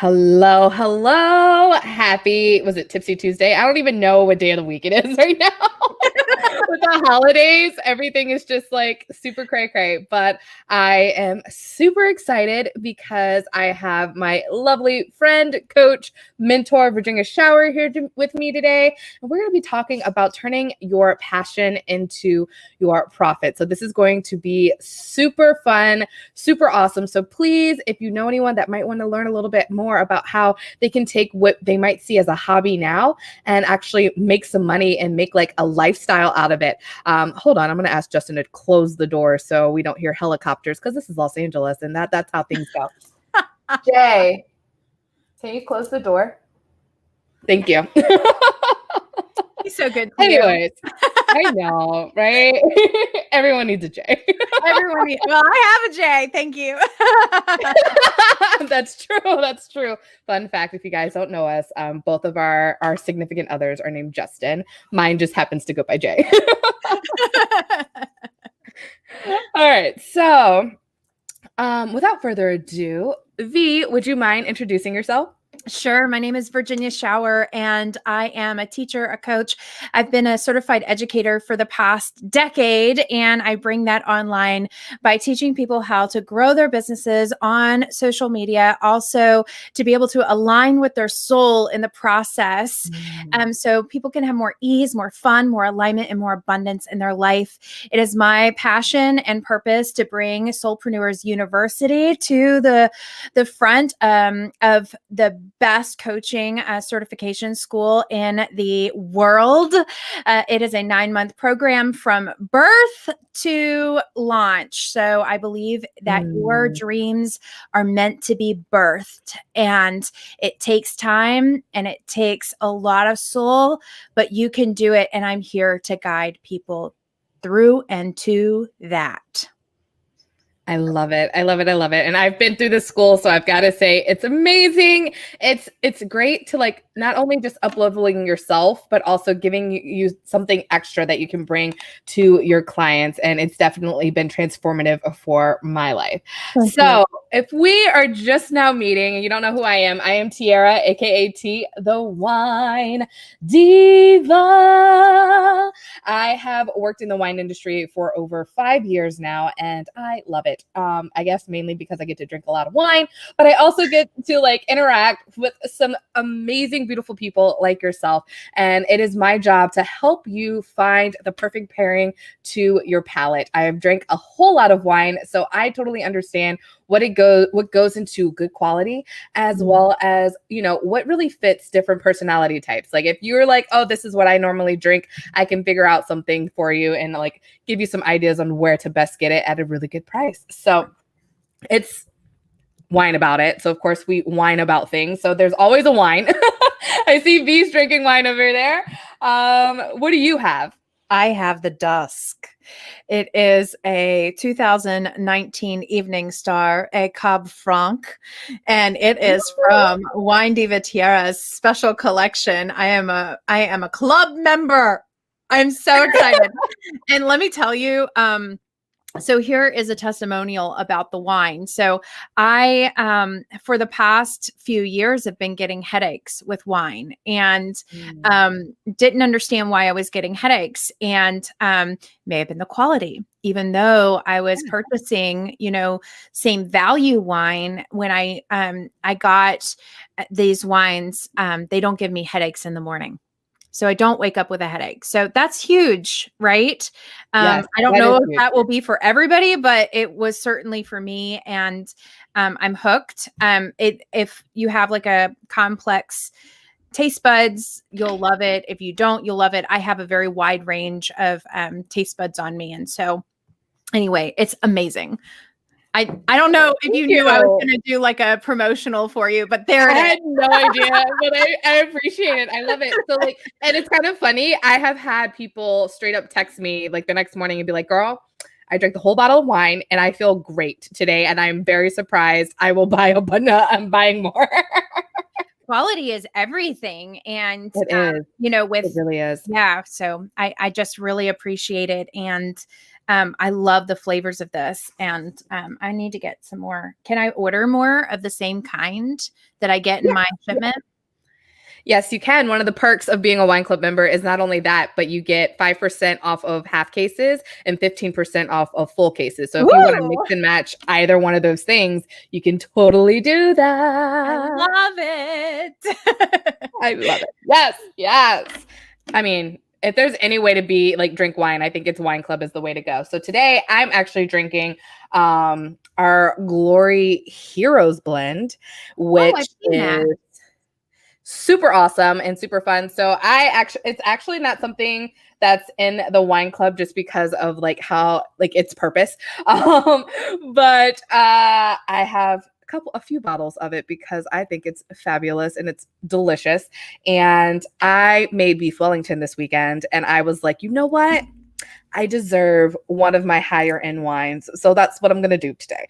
Hello, hello. Happy, was it Tipsy Tuesday? I don't even know what day of the week it is right now. With the holidays, everything is just like super cray cray. But I am super excited because I have my lovely friend, coach, mentor, Virginia Scheuer here with me today. And we're going to be talking about turning your passion into your profit. So this is going to be super fun, super awesome. So please, if you know anyone that might want to learn a little bit more about how they can take what they might see as a hobby now and actually make some money and make like a lifestyle out of it. Hold on, I'm going to ask Justin to close the door so we don't hear helicopters because this is Los Angeles and that's how things go. Jay, can you close the door? Thank you. He's so good to Anyways, I know, right? Everyone needs a Jay. Well, I have a Jay. Thank you. That's true. That's true. Fun fact, if you guys don't know us, both of our significant others are named Justin. Mine just happens to go by Jay. All right. So without further ado, V, would you mind introducing yourself? Sure. My name is Virginia Scheuer, and I am a teacher, a coach. I've been a certified educator for the past decade, and I bring that online by teaching people how to grow their businesses on social media, also to be able to align with their soul in the process. So people can have more ease, more fun, more alignment, and more abundance in their life. It is my passion and purpose to bring Soulpreneurs University to the front of the best coaching certification school in the world. It is a 9-month program from birth to launch. So I believe that your dreams are meant to be birthed, and it takes time and it takes a lot of soul, but you can do it. And I'm here to guide people through and to that. I love it. I love it. I love it. And I've been through the school, so I've got to say it's amazing. It's great to like not only just up-leveling yourself, but also giving you something extra that you can bring to your clients. And it's definitely been transformative for my life. So if we are just now meeting and you don't know who I am Tiara, aka T, the Wine Diva. I have worked in the wine industry for over 5 years now, and I love it. I guess mainly because I get to drink a lot of wine, but I also get to like interact with some amazing, beautiful people like yourself. And it is my job to help you find the perfect pairing to your palate. I have drank a whole lot of wine, so I totally understand what goes into good quality, as well as, you know, what really fits different personality types. Like if you're like, oh, this is what I normally drink, I can figure out something for you and like give you some ideas on where to best get it at a really good price. So it's wine about it. So of course we wine about things. So there's always a wine. I see V's drinking wine over there. What do you have? I have the Dusk. It is a 2019 Evening Star, a Cab Franc, and it is from Wine Diva Tiara's special collection. I am a club member. I'm so excited. And let me tell you, so here is a testimonial about the wine. So I, for the past few years, have been getting headaches with wine and didn't understand why I was getting headaches, and may have been the quality, even though I was purchasing, you know, same value wine. When I got these wines, they don't give me headaches in the morning. So I don't wake up with a headache. So that's huge, right? Yes, I don't know if that will be for everybody, but it was certainly for me. And I'm hooked. If you have like a complex taste buds, you'll love it. If you don't, you'll love it. I have a very wide range of taste buds on me. And so anyway, it's amazing. I don't know if you knew I was going to do like a promotional for you, but there it is. I had no idea, but I appreciate it. I love it. So like, and it's kind of funny. I have had people straight up text me like the next morning and be like, girl, I drank the whole bottle of wine and I feel great today. And I'm very surprised. I will buy I'm buying more. Quality is everything. And, it is. You know, with, it really is. Yeah. So I just really appreciate it. And I love the flavors of this, and I need to get some more. Can I order more of the same kind that I get in my shipment? Yes, you can. One of the perks of being a wine club member is not only that, but you get 5% off of half cases and 15% off of full cases. So if you want to mix and match either one of those things, you can totally do that. I love it. I love it. Yes, yes. I mean, if there's any way to be like drink wine, I think it's wine club is the way to go. So today I'm actually drinking our Glory Heroes blend, which is super awesome and super fun. So it's actually not something that's in the wine club just because of like how like its purpose. But I have a few bottles of it because I think it's fabulous and it's delicious. And I made beef Wellington this weekend, and I was like, you know what? I deserve one of my higher end wines. So that's what I'm gonna do today.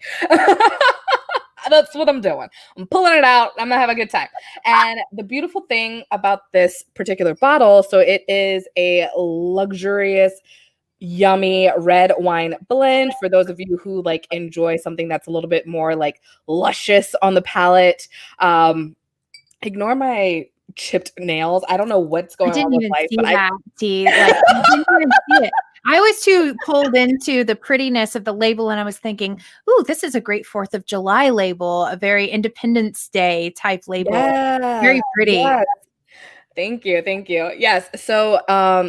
That's what I'm doing. I'm pulling it out. I'm gonna have a good time. And the beautiful thing about this particular bottle, so it is a luxurious, yummy red wine blend for those of you who like enjoy something that's a little bit more like luscious on the palate. Ignore my chipped nails. I don't know what's going on with life, but I didn't even see it. I was too pulled into the prettiness of the label, and I was thinking, ooh, this is a great 4th of July label, a very Independence Day type label. Yeah, very pretty. Yes. Thank you. Thank you. Yes. So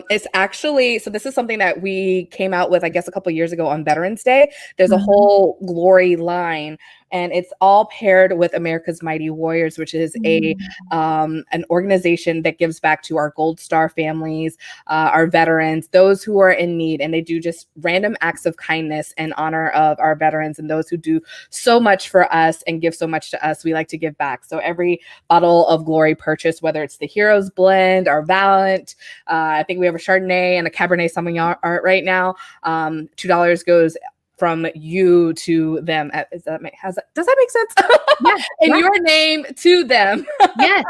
it's actually, so this is something that we came out with, I guess, a couple years ago on Veterans Day. There's a whole Glory line, and it's all paired with America's Mighty Warriors, which is an organization that gives back to our Gold Star families, our veterans, those who are in need. And they do just random acts of kindness in honor of our veterans and those who do so much for us and give so much to us. We like to give back. So every bottle of Glory purchase, whether it's the Heroes blend or Valiant, I think we have a Chardonnay and a Cabernet Sauvignon right now. $2 goes from you to them. Does that make sense? Yeah, in your name to them. Yes.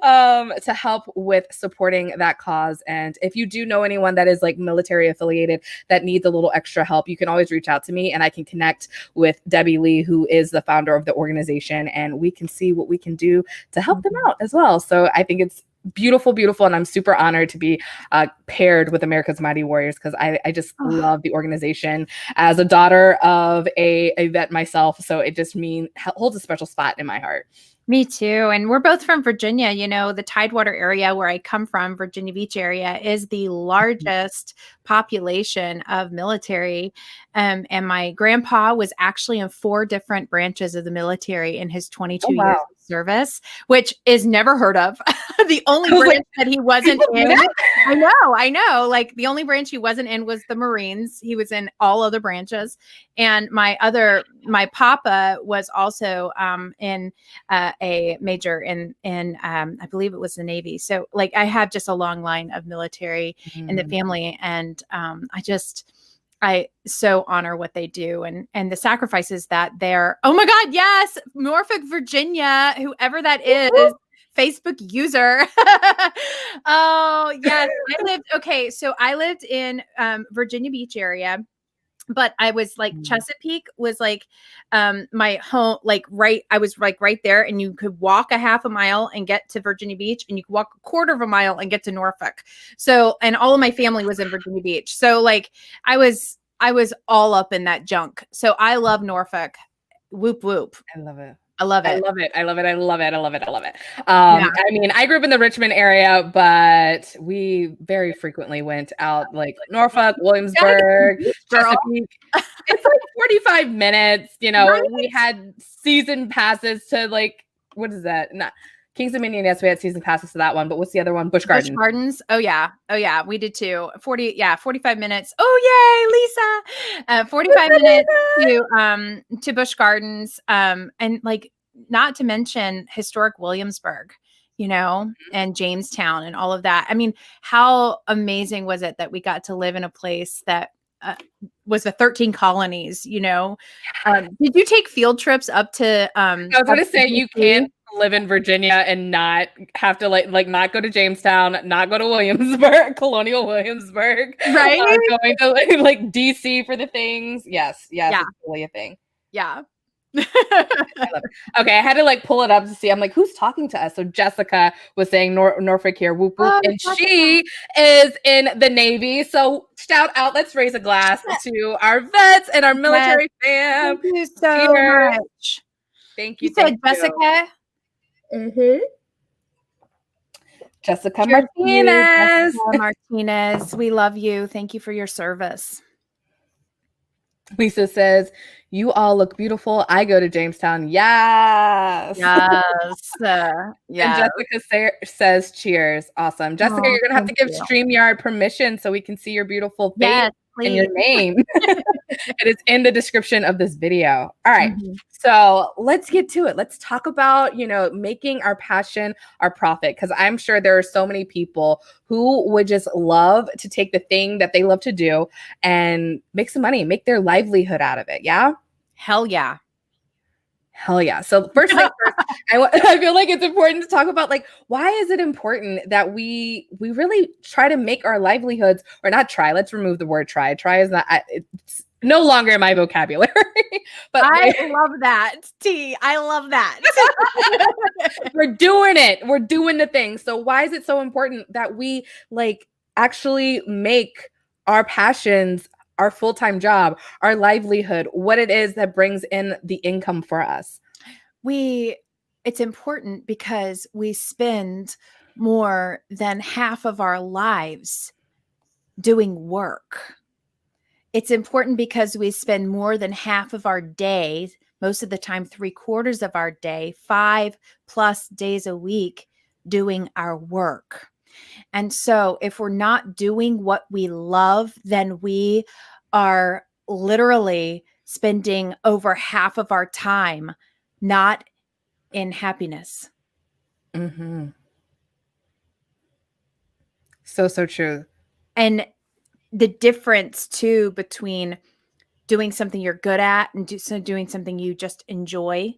To help with supporting that cause. And if you do know anyone that is like military affiliated that needs a little extra help, you can always reach out to me and I can connect with Debbie Lee, who is the founder of the organization, and we can see what we can do to help them out as well. So I think it's beautiful, beautiful. And I'm super honored to be paired with America's Mighty Warriors because I just love the organization as a daughter of a vet myself. So it just holds a special spot in my heart. Me too. And we're both from Virginia. You know, the Tidewater area where I come from, Virginia Beach area, is the largest population of military. And my grandpa was actually in 4 different branches of the military in his 22 years of service, which is never heard of. The only branch that he wasn't in. I know. Like the only branch he wasn't in was the Marines. He was in all other branches. And my papa was also in a major in I believe it was the Navy. So like I have just a long line of military in the family, and I so honor what they do and the sacrifices that they're. Oh my God, yes, Norfolk, Virginia, whoever that is. Facebook user. Oh yes, I lived in Virginia Beach area. But I was like Chesapeake was like my home, like I was like right there, and you could walk a half a mile and get to Virginia Beach, and you could walk a quarter of a mile and get to Norfolk. So, and all of my family was in Virginia Beach. So like I was all up in that junk. So I love Norfolk. Whoop whoop. I love it. I love it. I love it. I love it. I love it. I love it. I love it. I mean, I grew up in the Richmond area, but we very frequently went out like Norfolk, Williamsburg, Chesapeake. It's like 45 minutes. You know, we had season passes to like, what is that? Not Kings Dominion. Yes, we had season passes to that one. But what's the other one? Busch Gardens. Busch Gardens. Oh yeah. We did too. 45 minutes. Oh yay, Lisa. 45 minutes to Busch Gardens. And like, not to mention historic Williamsburg, you know, and Jamestown and all of that. I mean, how amazing was it that we got to live in a place that was the 13 colonies, you know? Did you take field trips up to I was going to say you can't live in Virginia and not have to like not go to Jamestown, not go to Williamsburg, Colonial Williamsburg, Right? going to like DC for the things. Yes, Yeah. it's totally a thing. Yeah. I love it. Okay, I had to like pull it up to see. I'm like, who's talking to us? So Jessica was saying Norfolk here, whoop whoop, Oh, and Jessica. she is in the Navy. So shout out, let's raise a glass to our vets and our military fam. Thank you so Cheers. much. Thank You you. said Thank Jessica? you. Jessica Cheers to you, Martinez. Jessica Martinez. We love you. Thank you for your service. Lisa says, you all look beautiful. I go to Jamestown. Yes. Yes. And Yeah. Jessica says, cheers. Awesome. Jessica, Oh, you're going to have to give thank you. StreamYard permission so we can see your beautiful face Yes, and your please. name. It is in the description of this video. All right. Mhm. So let's get to it. Let's talk about, making our passion our profit. Because I'm sure there are so many people who would just love to take the thing that they love to do and make some money, make their livelihood out of it. Yeah. Hell yeah. Hell yeah. So first thing first, I feel like it's important to talk about like, why is it important that we really try to make our livelihoods, or not try, let's remove the word try. Try is not, it's no longer in my vocabulary. But I love that. T, I love that. we're doing it. We're doing the thing. So why is it so important that we like actually make our passions our full-time job, our livelihood, what it is that brings in the income for us? It's important because we spend more than half of our lives doing work. It's important because we spend more than half of our day, most of the time 3/4 of our day, 5+ days a week doing our work. And so if we're not doing what we love, then we are literally spending over half of our time not in happiness. Mm-hmm. So true. And the difference too between doing something you're good at and doing something you just enjoy,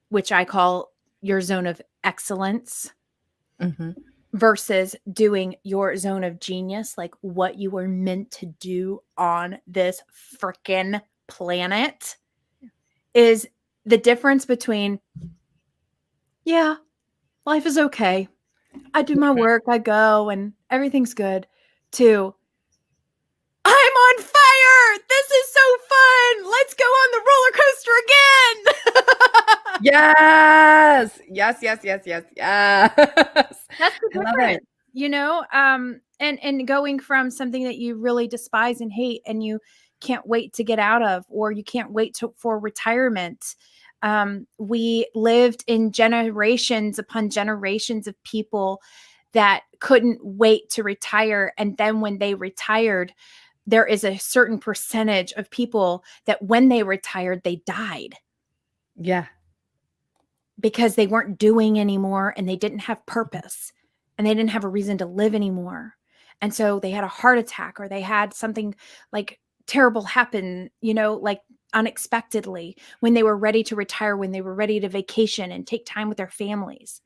which I call your zone of excellence, Mm-hmm. versus doing your zone of genius, like what you were meant to do on this freaking planet, is the difference between, yeah, life is okay. I do my work, I go, and everything's good, to I'm on fire. This is so fun. Let's go on the roller coaster again. Yes. Yes. That's the I love difference, it. and going from something that you really despise and hate and you can't wait to get out of, or you can't wait for retirement. We lived in generations upon generations of people that couldn't wait to retire. And then when they retired, there is a certain percentage of people that when they retired, they died. Yeah. Because they weren't doing anymore and they didn't have purpose and they didn't have a reason to live anymore. And so they had a heart attack, or they had something like terrible happen, like unexpectedly, when they were ready to retire, when they were ready to vacation and take time with their families.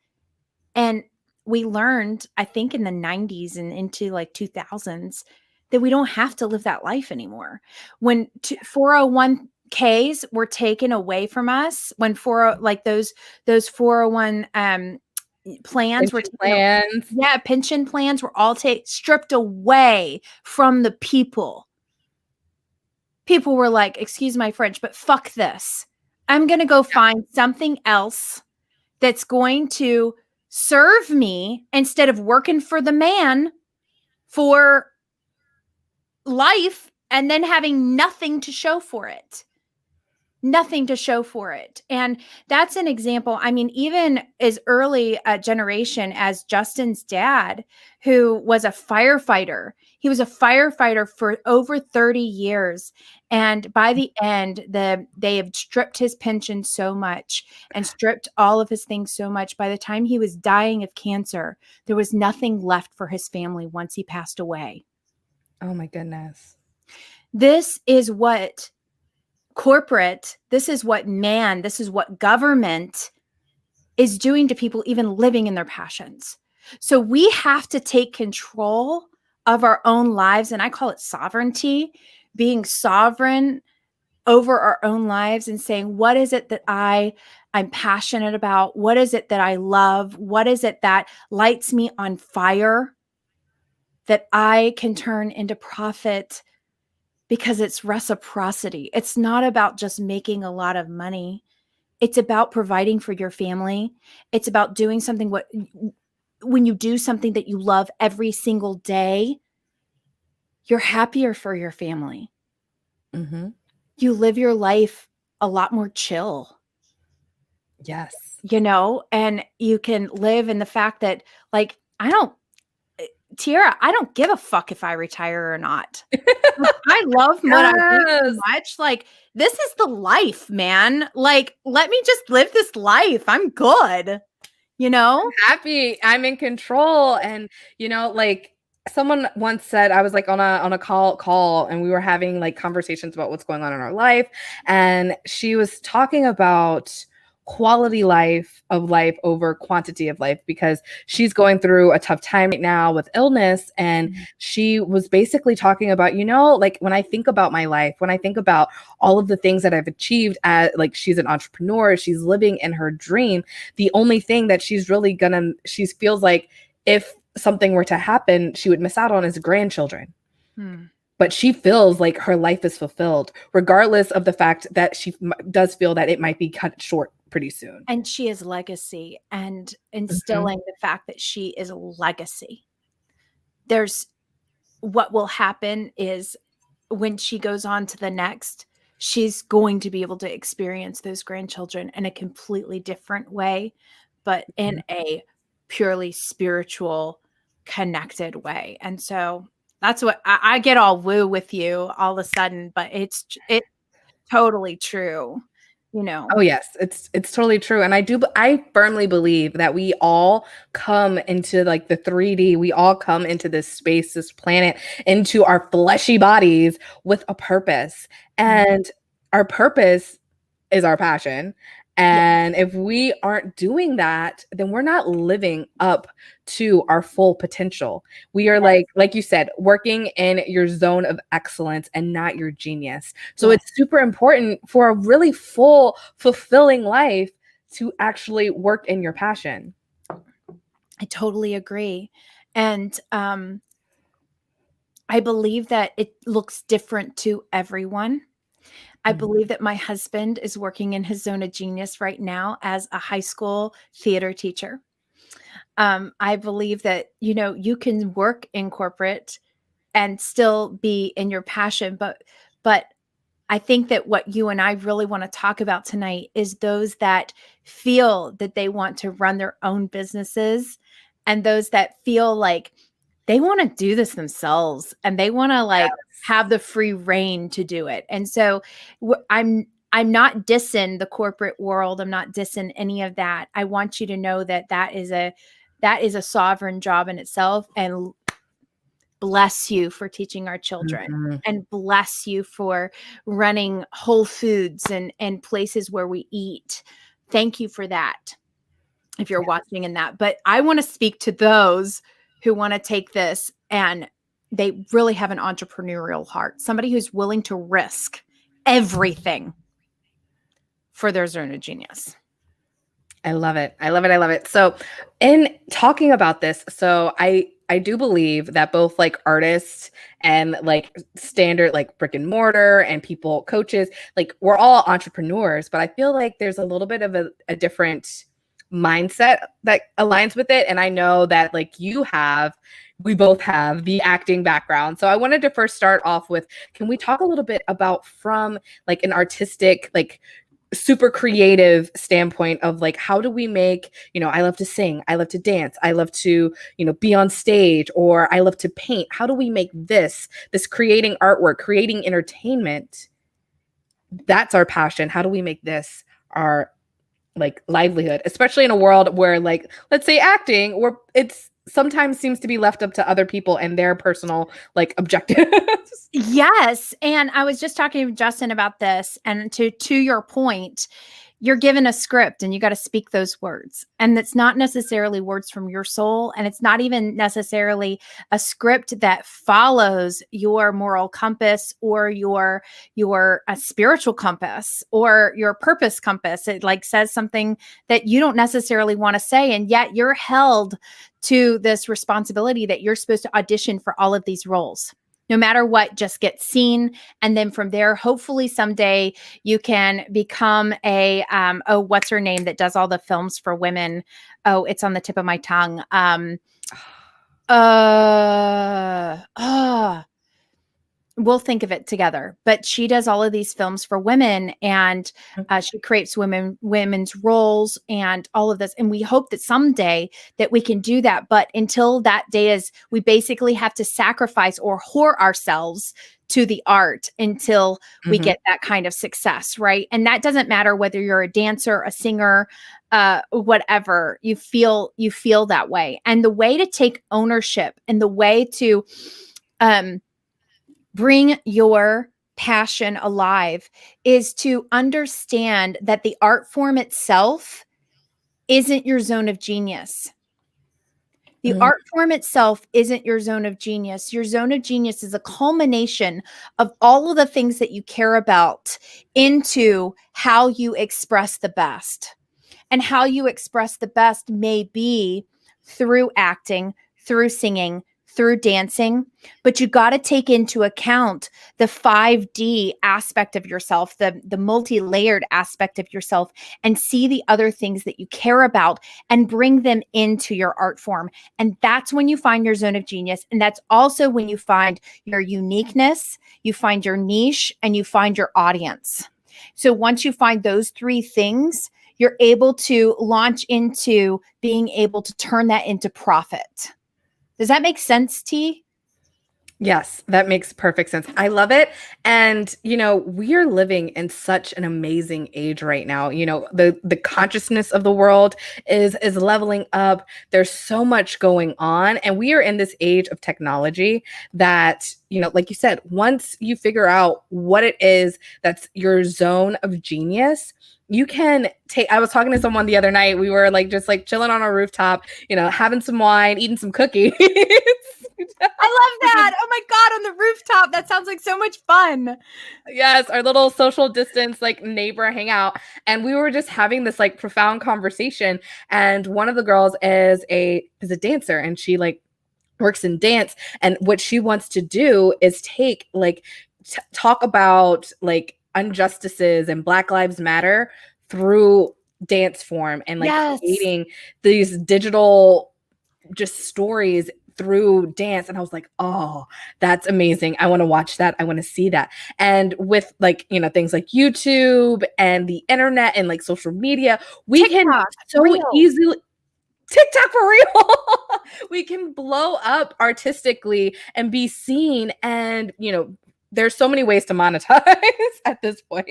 And we learned, I think in the 90s and into like 2000s, that we don't have to live that life anymore. When 401ks were taken away from us, when those 401 plans were taken Plans. yeah, pension plans were all stripped away from the people. People were like, excuse my French, but fuck this. I'm going to go find something else that's going to serve me instead of working for the man for life and then having nothing to show for it. Nothing to show for it. And that's an example. I mean, even as early a generation as Justin's dad, who was a firefighter. He was a firefighter for over 30 years. And by the end, they have stripped his pension so much and stripped all of his things so much. By the time he was dying of cancer, there was nothing left for his family once he passed away. Oh my goodness. This is what corporate, this is what government is doing to people even living in their passions. So we have to take control of our own lives. And I call it sovereignty, being sovereign over our own lives and saying, what is it that I'm passionate about? What is it that I love? What is it that lights me on fire that I can turn into profit? Because it's reciprocity. It's not about just making a lot of money. It's about providing for your family. It's about doing something when you do something that you love every single day, you're happier for your family. Mm-hmm. You live your life a lot more chill. Yes. And you can live in the fact that, like, Tiara, I don't give a fuck if I retire or not. I love what I do so much. Like, this is the life, man. Like, let me just live this life. I'm good. I'm happy. I'm in control. And, like someone once said, I was like on a call and we were having like conversations about what's going on in our life. And she was talking about quality of life over quantity of life, because she's going through a tough time right now with illness. And she was basically talking about, like when I think about my life, when I think about all of the things that I've achieved, like she's an entrepreneur, she's living in her dream. The only thing that she's really she feels like if something were to happen, she would miss out on is grandchildren. But she feels like her life is fulfilled, regardless of the fact that she does feel that it might be cut short pretty soon. And she is legacy, and instilling the fact that she is a legacy. What will happen is when she goes on to the next, she's going to be able to experience those grandchildren in a completely different way, but in a purely spiritual, connected way. And so that's what I get all woo with you all of a sudden, but it's totally true. Oh yes, it's totally true. And I firmly believe that we all come into like the 3D, we all come into this space, this planet, into our fleshy bodies with a purpose. And our purpose is our passion. And if we aren't doing that, then we're not living up to our full potential. We are like you said, working in your zone of excellence and not your genius. So it's super important for a really full, fulfilling life to actually work in your passion. I totally agree. And I believe that it looks different to everyone. I believe that my husband is working in his zone of genius right now as a high school theater teacher. I believe that, you can work in corporate and still be in your passion, but I think that what you and I really want to talk about tonight is those that feel that they want to run their own businesses, and those that feel like they want to do this themselves and they want to have the free reign to do it. And so I'm not dissing the corporate world. I'm not dissing any of that. I want you to know that that is a sovereign job in itself, and bless you for teaching our children, and bless you for running Whole Foods and places where we eat. Thank you for that, if you're watching in that. But I want to speak to those who want to take this and they really have an entrepreneurial heart, somebody who's willing to risk everything for their zone of genius. I love it. I love it. I love it. So in talking about this, so I do believe that both like artists and like standard like brick and mortar and people, coaches, like we're all entrepreneurs, but I feel like there's a little bit of a different mindset that aligns with it. And I know that like we both have the acting background. So I wanted to first start off with, can we talk a little bit about from like an artistic, like super creative standpoint of like, how do we make, I love to sing, I love to dance, I love to, be on stage, or I love to paint. How do we make this creating artwork, creating entertainment? That's our passion. How do we make this our like livelihood, especially in a world where like, let's say acting, where it's sometimes seems to be left up to other people and their personal like objectives. Yes. And I was just talking to Justin about this, and to your point, you're given a script and you got to speak those words. And it's not necessarily words from your soul. And it's not even necessarily a script that follows your moral compass or your spiritual compass or your purpose compass. It like says something that you don't necessarily want to say. And yet you're held to this responsibility that you're supposed to audition for all of these roles. No matter what, just get seen. And then from there, hopefully someday you can become a, what's her name that does all the films for women? Oh, it's on the tip of my tongue. We'll think of it together, but she does all of these films for women, and she creates women's roles and all of this. And we hope that someday that we can do that. But until that day is, we basically have to sacrifice or whore ourselves to the art until we get that kind of success. Right. And that doesn't matter whether you're a dancer, a singer, whatever, you feel that way. And the way to take ownership and the way to, bring your passion alive is to understand that the art form itself isn't your zone of genius. The art form itself isn't your zone of genius. Your zone of genius is a culmination of all of the things that you care about into how you express the best. And how you express the best may be through acting, through singing, through dancing, but you got to take into account the 5D aspect of yourself, the multi-layered aspect of yourself, and see the other things that you care about and bring them into your art form. And that's when you find your zone of genius. And that's also when you find your uniqueness, you find your niche, and you find your audience. So once you find those three things, you're able to launch into being able to turn that into profit. Does that make sense, T? Yes, that makes perfect sense. I love it. And, we are living in such an amazing age right now. The consciousness of the world is leveling up. There's so much going on. And we are in this age of technology that, like you said, once you figure out what it is that's your zone of genius, you can take, I was talking to someone the other night. We were just chilling on our rooftop, having some wine, eating some cookies. I love that. Oh my God, on the rooftop. That sounds like so much fun. Yes, our little social distance neighbor hangout. And we were just having this profound conversation. And one of the girls is a dancer, and she works in dance. And what she wants to do is take talk about injustices and Black Lives Matter through dance form and creating these digital just stories through dance. And I was like, oh, that's amazing. I want to watch that. I want to see that. And with things like YouTube and the internet and social media, we TikTok, can so real. easily TikTok for real. We can blow up artistically and be seen. And, there's so many ways to monetize at this point.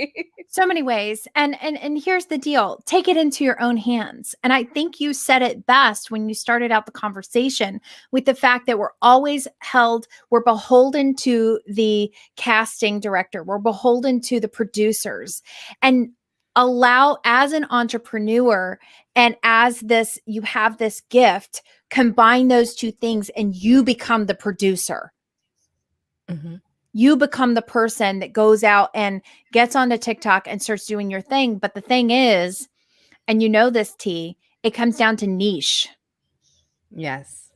So many ways. And here's the deal. Take it into your own hands. And I think you said it best when you started out the conversation with the fact that we're beholden to the casting director. We're beholden to the producers. And allow, as an entrepreneur and you have this gift, combine those two things and you become the producer. Mm-hmm. You become the person that goes out and gets onto TikTok and starts doing your thing. But the thing is, and this, T, it comes down to niche. Yes.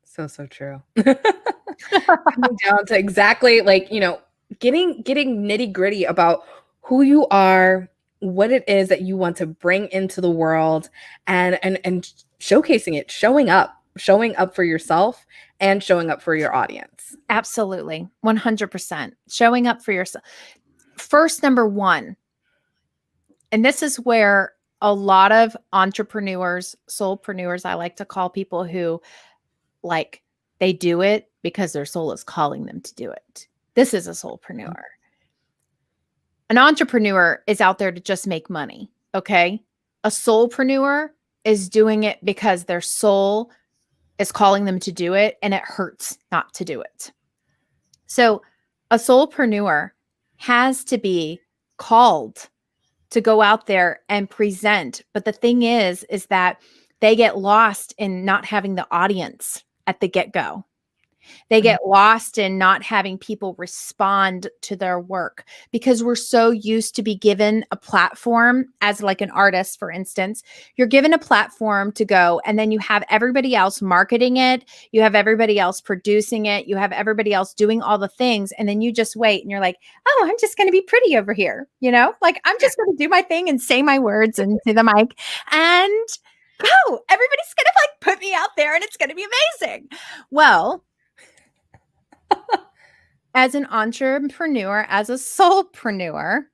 So true. Coming down to exactly getting nitty gritty about who you are, what it is that you want to bring into the world, and showcasing it, showing up for yourself and showing up for your audience. Absolutely. 100%. Showing up for yourself. First, number one, and this is where a lot of entrepreneurs, soulpreneurs, I like to call people who they do it because their soul is calling them to do it. This is a soulpreneur. An entrepreneur is out there to just make money. Okay. A soulpreneur is doing it because their soul is calling them to do it, and it hurts not to do it. So a soulpreneur has to be called to go out there and present. But the thing is that they get lost in not having the audience at the get-go. They get lost in not having people respond to their work because we're so used to be given a platform as like an artist, for instance. You're given a platform to go, and then you have everybody else marketing it. You have everybody else producing it. You have everybody else doing all the things. And then you just wait and you're like, oh, I'm just going to be pretty over here. Like I'm just going to do my thing and say my words into the mic and go. Everybody's going to like put me out there and it's going to be amazing. Well, as an entrepreneur, as a soulpreneur,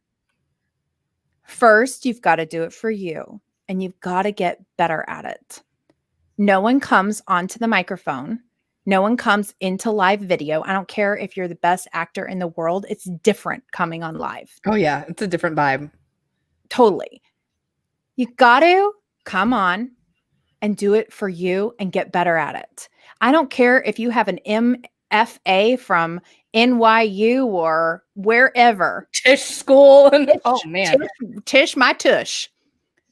first, you've got to do it for you and you've got to get better at it. No one comes onto the microphone. No one comes into live video. I don't care if you're the best actor in the world. It's different coming on live. Oh, yeah. It's a different vibe. Totally. You got to come on and do it for you and get better at it. I don't care if you have an MFA from NYU or wherever. Tisch school. Oh, man. Tisch my tush.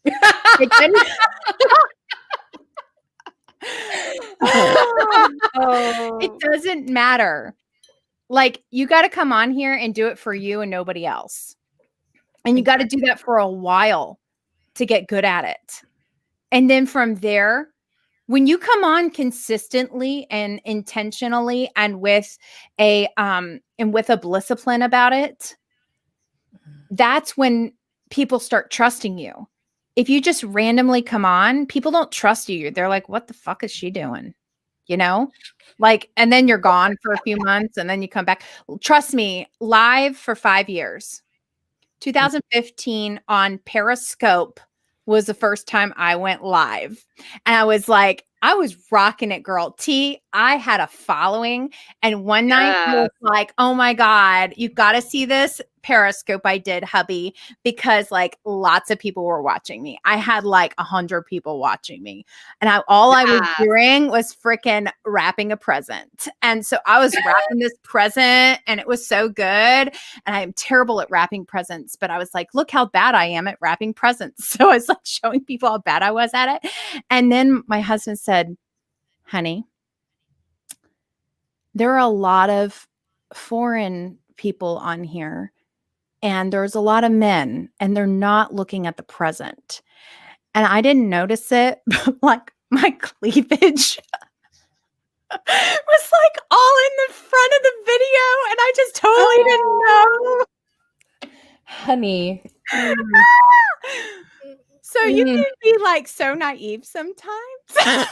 It doesn't matter. Like, you got to come on here and do it for you and nobody else. And you got to do that for a while to get good at it. And then from there, when you come on consistently and intentionally and with a discipline about it, that's when people start trusting you. If you just randomly come on, people don't trust you. They're like, what the fuck is she doing? Like, and then you're gone for a few months and then you come back. Trust me, live for 5 years. 2015 on Periscope was the first time I went live. And I was like, I was rocking it, girl. I had a following. And one night I was like, oh my God, you got to see this Periscope I did, hubby, because like lots of people were watching me. I had like 100 people watching me. And I was doing was freaking wrapping a present. And so I was wrapping this present and it was so good. And I'm terrible at wrapping presents, but I was like, look how bad I am at wrapping presents. So I was like showing people how bad I was at it. And then my husband said, honey, there are a lot of foreign people on here. And there's a lot of men and they're not looking at the present. And I didn't notice it, but like my cleavage was like all in the front of the video. And I just totally didn't know. Honey. So you can be like so naive sometimes. It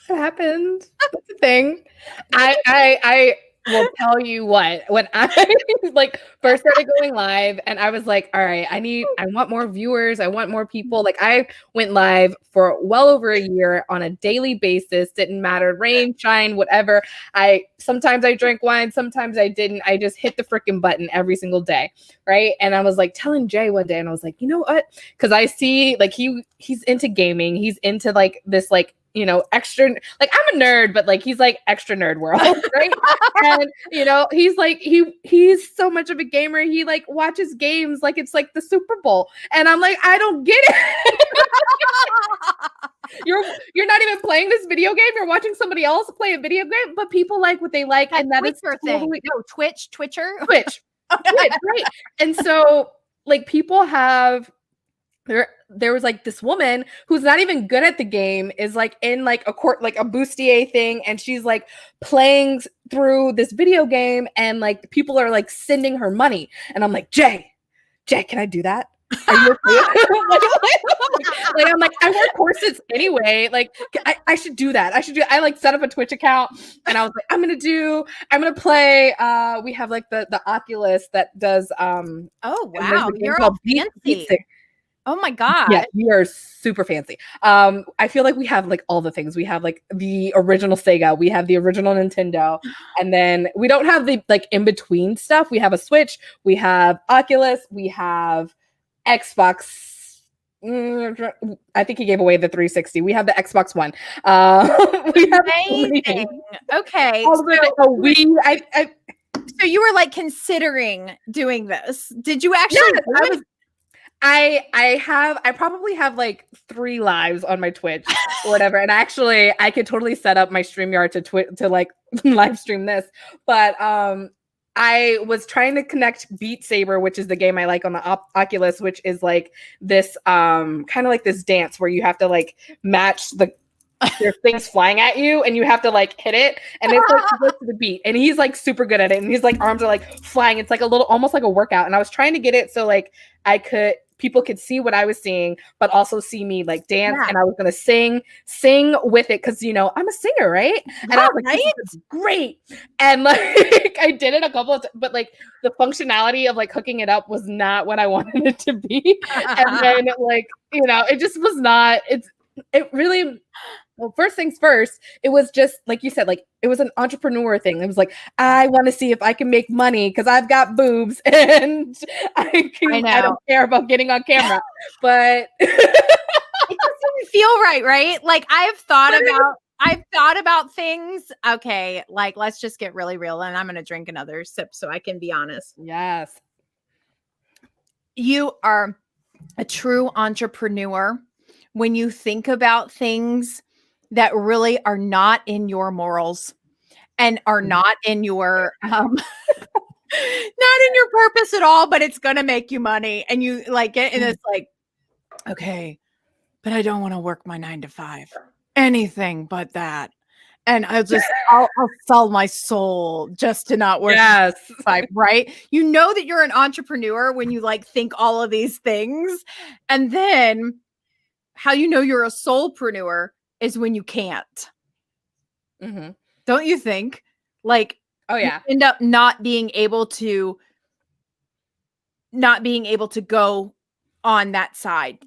happened. That's the thing. I will tell you what, when I like first started going live and I was like, all right, I want more viewers. I want more people. Like I went live for well over a year on a daily basis. Didn't matter, rain, shine, whatever. Sometimes I drank wine. Sometimes I didn't. I just hit the freaking button every single day. Right. And I was like telling Jay one day and I was like, you know what? Cause I see like he's into gaming. He's into like this, like, extra, like I'm a nerd, but like he's like extra nerd world, right? And he's like he's so much of a gamer. He like watches games like it's like the Super Bowl, and I'm like, I don't get it. You're not even playing this video game. You're watching somebody else play a video game, but people like what they like, and that is totally Twitch. Right. And so like people have. There was like this woman who's not even good at the game is like in like a court, like a bustier thing. And she's like playing through this video game and like people are like sending her money. And I'm like, Jay, can I do that? Are you okay? like I'm like, I wear corsets anyway. Like I should do that. I like set up a Twitch account and I was like, I'm going to play. We have like the Oculus that does, oh, wow. You're all fancy. Oh my God. Yeah, we are super fancy. I feel like we have like all the things. We have like the original Sega, we have the original Nintendo, and then we don't have the like in between stuff. We have a Switch, we have Oculus, we have Xbox. I think he gave away the 360. We have the Xbox One. We have amazing. Okay. So, So you were like considering doing this. Did you actually Yes, do I it? was. I probably have like 3 lives on my Twitch or whatever. And actually I could totally set up my StreamYard to like live stream this. But I was trying to connect Beat Saber, which is the game I like on the Oculus, which is like this kind of like this dance where you have to like match there's things flying at you and you have to like hit it, and it's like goes to the beat, and he's like super good at it, and his like arms are like flying. It's like a little almost like a workout, and I was trying to get it so like people could see what I was seeing, but also see me like dance. Yeah. And I was gonna sing with it because I'm a singer, right? And I was like, right? this is great. And like I did it a couple of times, but like the functionality of like hooking it up was not what I wanted it to be. And then like, it just was not, it really. Well, first things first, it was just like you said, like it was an entrepreneur thing. It was like, I want to see if I can make money because I've got boobs and I don't care about getting on camera. But it doesn't feel right? Like I've thought about things. Okay, like let's just get really real, and I'm gonna drink another sip so I can be honest. Yes. You are a true entrepreneur when you think about things that really are not in your morals and are not in your not in your purpose at all, but it's gonna make you money. And you like it, and it's like, okay, but I don't want to work my 9 to 5. Anything but that. And I'll sell my soul just to not work. Yes. 5, right? You know that you're an entrepreneur when you like think all of these things. And then how you know you're a soulpreneur is when you can't. Mm-hmm. Don't you think? Like, oh yeah, you end up not being able to go on that side,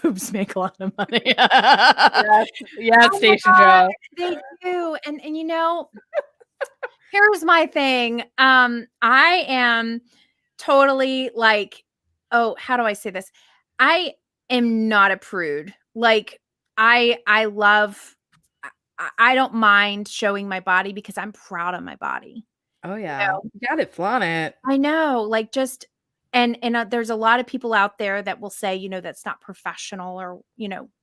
boobs make a lot of money. yes, Station Joe. They do. And here's my thing. I am totally like, how do I say this? I am not a prude. Like I don't mind showing my body because I'm proud of my body. Oh yeah. You got it, flaunt it. I know, like just and there's a lot of people out there that will say, that's not professional, or,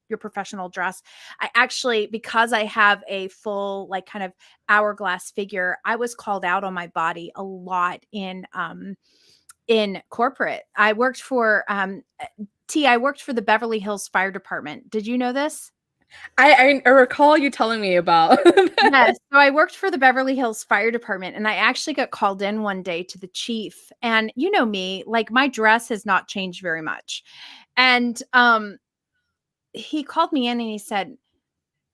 your professional dress. I actually, because I have a full like kind of hourglass figure, I was called out on my body a lot in corporate. I worked for I worked for the Beverly Hills Fire Department. Did you know this? I recall you telling me about that. Yes. So I worked for the Beverly Hills Fire Department, and I actually got called in one day to the chief. And you know me, like my dress has not changed very much. And he called me in and he said,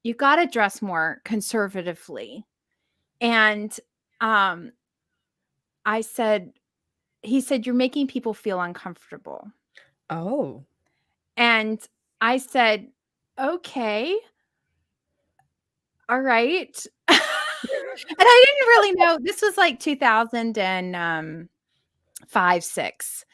"You got to dress more conservatively." And he said, "You're making people feel uncomfortable." Oh. And I said, "Okay. All right." And I didn't really know. This was like 2005, 6.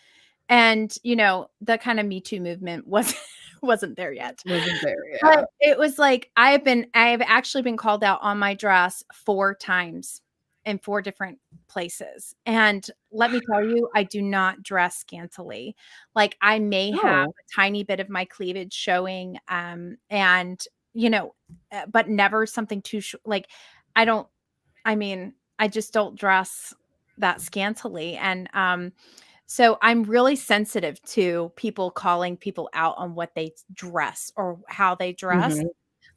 And, the kind of Me Too movement wasn't there yet. Wasn't there, yeah. But it was like, I have actually been called out on my dress 4 times in 4 different places. And let me tell you, I do not dress scantily. Like I may have a tiny bit of my cleavage showing, and but never something too like I just don't dress that scantily. And so I'm really sensitive to people calling people out on what they dress or how they dress. Mm-hmm.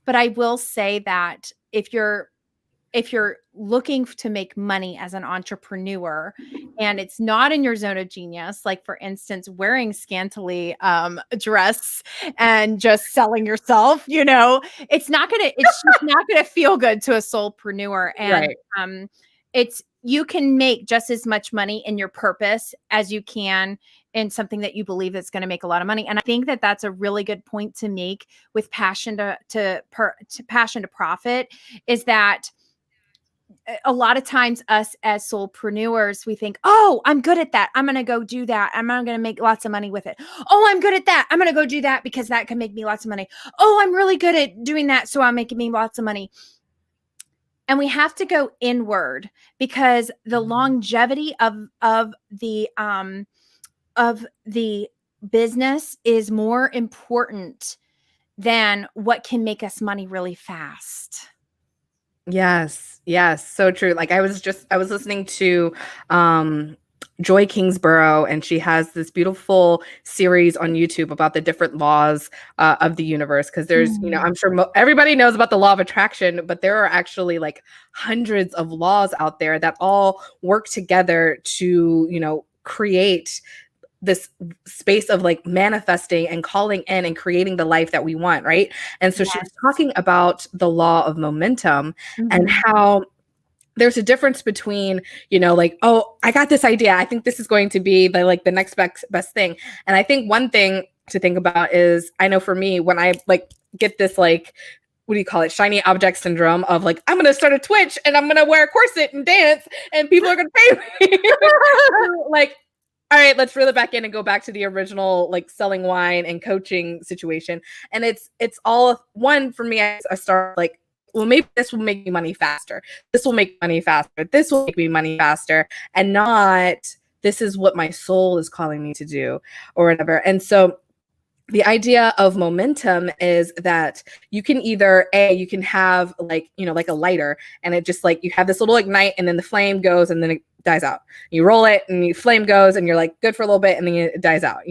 But I will say that if you're looking to make money as an entrepreneur and it's not in your zone of genius, like for instance, wearing scantily dress and just selling yourself, it's just not gonna feel good to a soulpreneur. And right. You can make just as much money in your purpose as you can in something that you believe that's going to make a lot of money. And I think that that's a really good point to make with passion to passion to profit, is that a lot of times us as soulpreneurs, we think, oh, I'm good at that. I'm going to go do that. I'm going to make lots of money with it. Oh, I'm good at that. I'm going to go do that because that can make me lots of money. Oh, I'm really good at doing that. So I'm making me lots of money. And we have to go inward because the longevity of the business is more important than what can make us money really fast. Yes, yes, so true. Like I was listening to Joy Kingsborough, and she has this beautiful series on YouTube about the different laws of the universe. Because there's, I'm sure everybody knows about the law of attraction, but there are actually like hundreds of laws out there that all work together to, create this space of like manifesting and calling in and creating the life that we want, right? And so she was talking about the law of momentum and how there's a difference between, like, oh, I got this idea. I think this is going to be the next best thing. And I think one thing to think about is, I know for me, when I like get this like, what do you call it? Shiny object syndrome of like, I'm going to start a Twitch and I'm going to wear a corset and dance and people are going to pay me. Like, all right, let's reel it back in and go back to the original, like selling wine and coaching situation. And it's all one for me. I start like, well, maybe this will make me money faster. This will make money faster. This will make me money faster. And not, this is what my soul is calling me to do or whatever. And so the idea of momentum is that you can either you can have like, like a lighter, and it just like, you have this little ignite and then the flame goes and then it dies out. You roll it and the flame goes and you're like good for a little bit and then it dies out,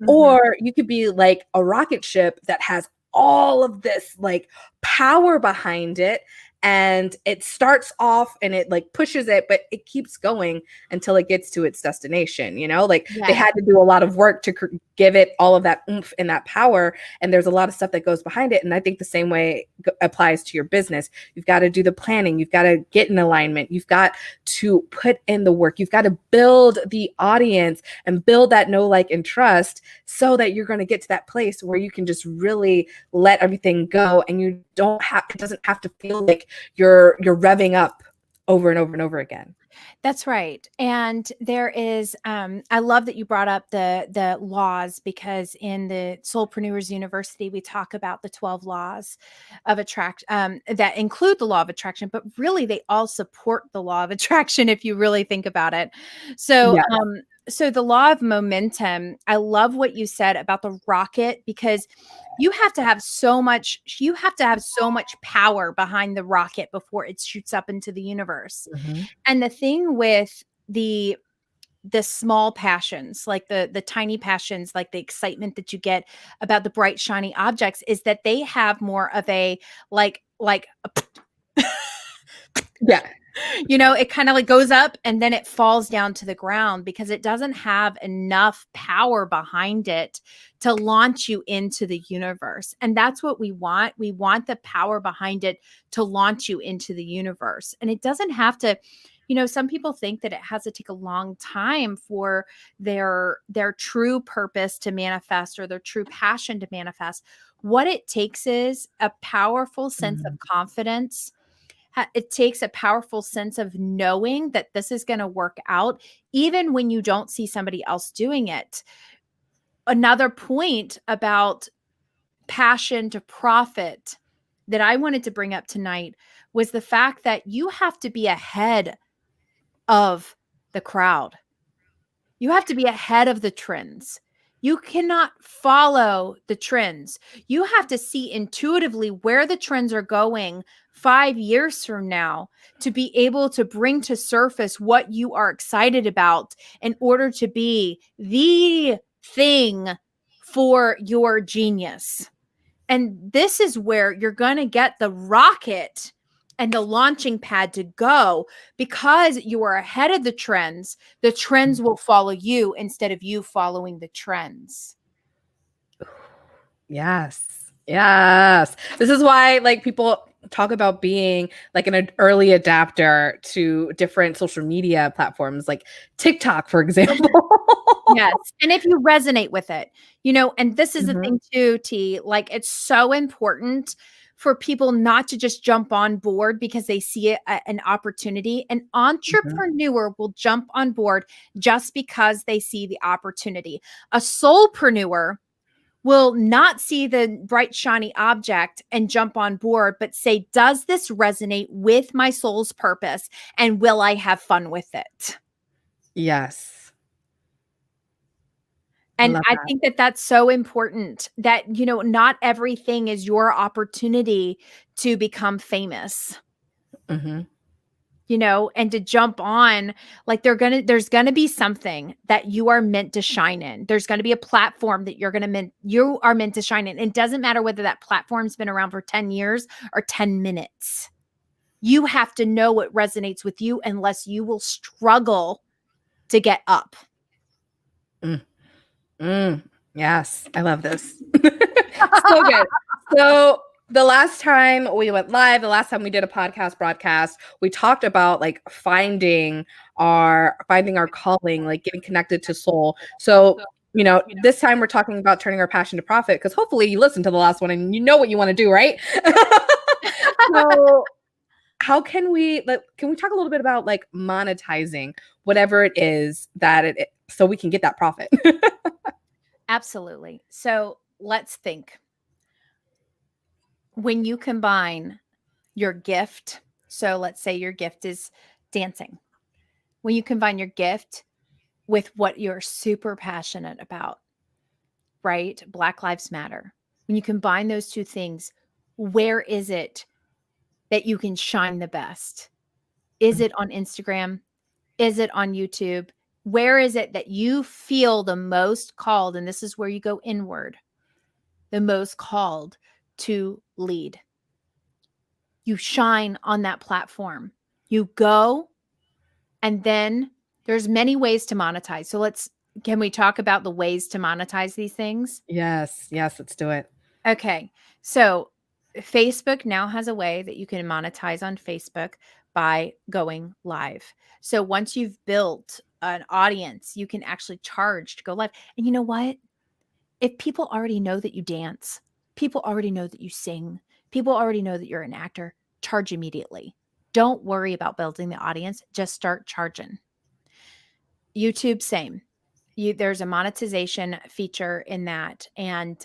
Or you could be like a rocket ship that has all of this like power behind it, and it starts off and it like pushes it, but it keeps going until it gets to its destination. Like they had to do a lot of work to give it all of that oomph and that power, and there's a lot of stuff that goes behind it. And I think the same way applies to your business. You've got to do the planning, you've got to get in alignment, you've got to put in the work, you've got to build the audience and build that know, like, and trust, so that you're going to get to that place where you can just really let everything go, and you don't have, it doesn't have to feel like you're revving up over and over and over again. That's right. And there is, I love that you brought up the laws, because in the Soulpreneurs University, we talk about the 12 laws of attraction that include the law of attraction, but really they all support the law of attraction if you really think about it. So, Yeah. So the law of momentum, I love what you said about the rocket, because you have to have so much power behind the rocket before it shoots up into the universe. And the thing with the small passions, like the tiny passions, like the excitement that you get about the bright shiny objects, is that they have more of a like yeah. It kind of like goes up and then it falls down to the ground, because it doesn't have enough power behind it to launch you into the universe. And that's what we want. We want the power behind it to launch you into the universe. And it doesn't have to, some people think that it has to take a long time for their true purpose to manifest, or their true passion to manifest. What it takes is a powerful sense of confidence. It takes a powerful sense of knowing that this is going to work out, even when you don't see somebody else doing it. Another point about passion to profit that I wanted to bring up tonight was the fact that you have to be ahead of the crowd. You have to be ahead of the trends. You cannot follow the trends. You have to see intuitively where the trends are going 5 years from now, to be able to bring to surface what you are excited about in order to be the thing for your genius. And this is where you're going to get the rocket and the launching pad to go, because you are ahead of the trends. The trends will follow you instead of you following the trends. Yes. Yes. This is why like people talk about being like an early adapter to different social media platforms, like TikTok, for example. Yes. And if you resonate with it, and this is the thing too, T, like it's so important for people not to just jump on board because they see an opportunity. An entrepreneur will jump on board just because they see the opportunity. A soulpreneur will not see the bright, shiny object and jump on board, but say, does this resonate with my soul's purpose? And will I have fun with it? Yes. And Love I that. think that that's so important that, not everything is your opportunity to become famous. Mhm. And to jump on, like there's gonna be something that you are meant to shine in. There's gonna be a platform that you are meant to shine in. It doesn't matter whether that platform's been around for 10 years or 10 minutes. You have to know what resonates with you, unless you will struggle to get up. Mm. Mm. Yes, I love this. So good. So the last time we went live, the last time we did a podcast broadcast, we talked about like finding our calling, like getting connected to soul. So, this time we're talking about turning our passion to profit, because hopefully you listened to the last one and you know what you want to do, right? So how can we talk a little bit about like monetizing whatever it is that so we can get that profit? Absolutely. So let's think. When you combine your gift, so let's say your gift is dancing. When you combine your gift with what you're super passionate about, right? Black Lives Matter. When you combine those two things, where is it that you can shine the best? Is it on Instagram? Is it on YouTube? Where is it that you feel the most called? And this is where you go inward, the most called to lead. You shine on that platform. You go, and then there's many ways to monetize. So can we talk about the ways to monetize these things? Yes, let's do it. Okay. So Facebook now has a way that you can monetize on Facebook by going live. So once you've built an audience, you can actually charge to go live. And you know what? If people already know that you dance, people already know that you sing, people already know that you're an actor, charge immediately. Don't worry about building the audience, just start charging. YouTube, same. There's a monetization feature in that. And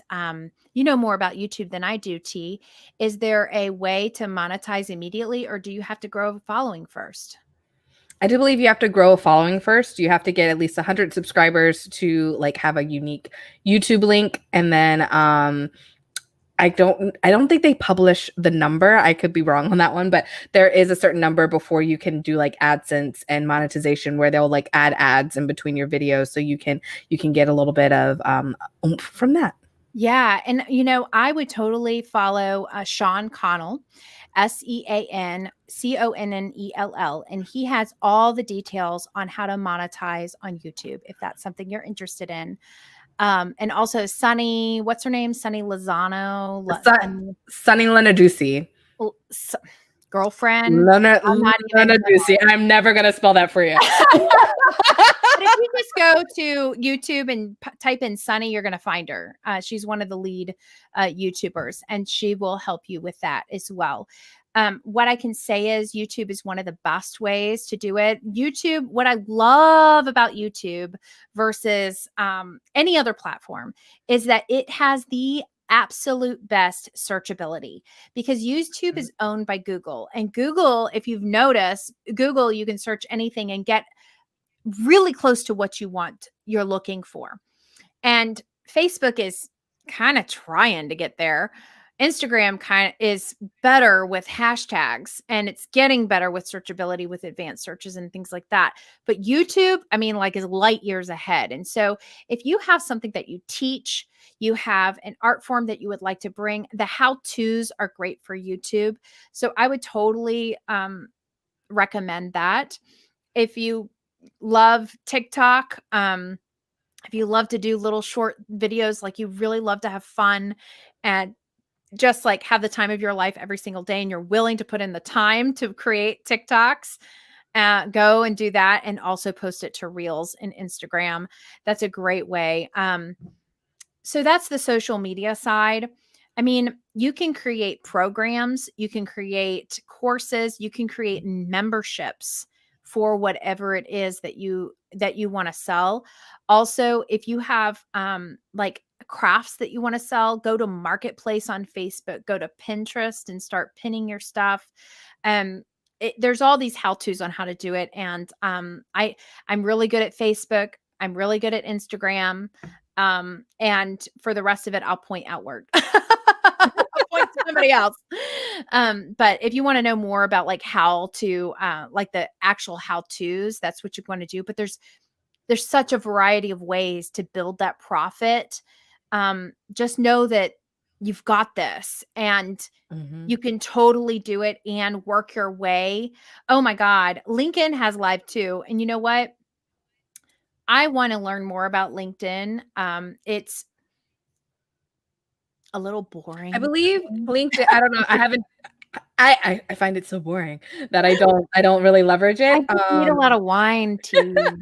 you know more about YouTube than I do, T. Is there a way to monetize immediately, or do you have to grow a following first? I do believe you have to grow a following first. You have to get at least 100 subscribers to like have a unique YouTube link, and then I don't think they publish the number. I could be wrong on that one, but there is a certain number before you can do like AdSense and monetization, where they'll like add ads in between your videos, so you can get a little bit of oomph from that. Yeah. And, I would totally follow Sean Connell, SeanConnell. And he has all the details on how to monetize on YouTube, if that's something you're interested in. And also Sunny, what's her name? Sunny Lozano, Sunny Lenadusi. girlfriend. Lena, I'm not even. Lenadusi. I'm never gonna spell that for you. But if you just go to YouTube and type in Sunny, you're going to find her. She's one of the lead YouTubers, and she will help you with that as well. What I can say is YouTube is one of the best ways to do it. YouTube, what I love about YouTube versus any other platform is that it has the absolute best searchability, because YouTube is owned by Google. And Google, if you've noticed, Google, you can search anything and get really close to what you're looking for. And Facebook is kind of trying to get there. Instagram kind of is better with hashtags, and it's getting better with searchability with advanced searches and things like that. But YouTube, I mean, like, is light years ahead. And so if you have something that you teach, you have an art form that you would like to bring, the how-tos are great for YouTube. So I would totally recommend that. If you love TikTok, if you love to do little short videos, like you really love to have fun and just like have the time of your life every single day, and you're willing to put in the time to create TikToks, go and do that, and also post it to Reels and Instagram. That's a great way. So that's the social media side. I mean, you can create programs, you can create courses, you can create memberships for whatever it is that you want to sell. Also, if you have like have crafts that you want to sell, go to Marketplace on Facebook, go to Pinterest and start pinning your stuff. There's all these how-tos on how to do it. And I'm really good at Facebook. I'm really good at Instagram. And for the rest of it, I'll point outward. I'll point to somebody else. But if you want to know more about like how to like the actual how-tos, that's what you want to do. But there's such a variety of ways to build that profit. Just know that you've got this and you can totally do it and work your way. Oh my God. LinkedIn has live too. And you know what? I want to learn more about LinkedIn. It's a little boring. I believe LinkedIn, I don't know. I haven't, I find it so boring that I don't really leverage it. I need a lot of wine to.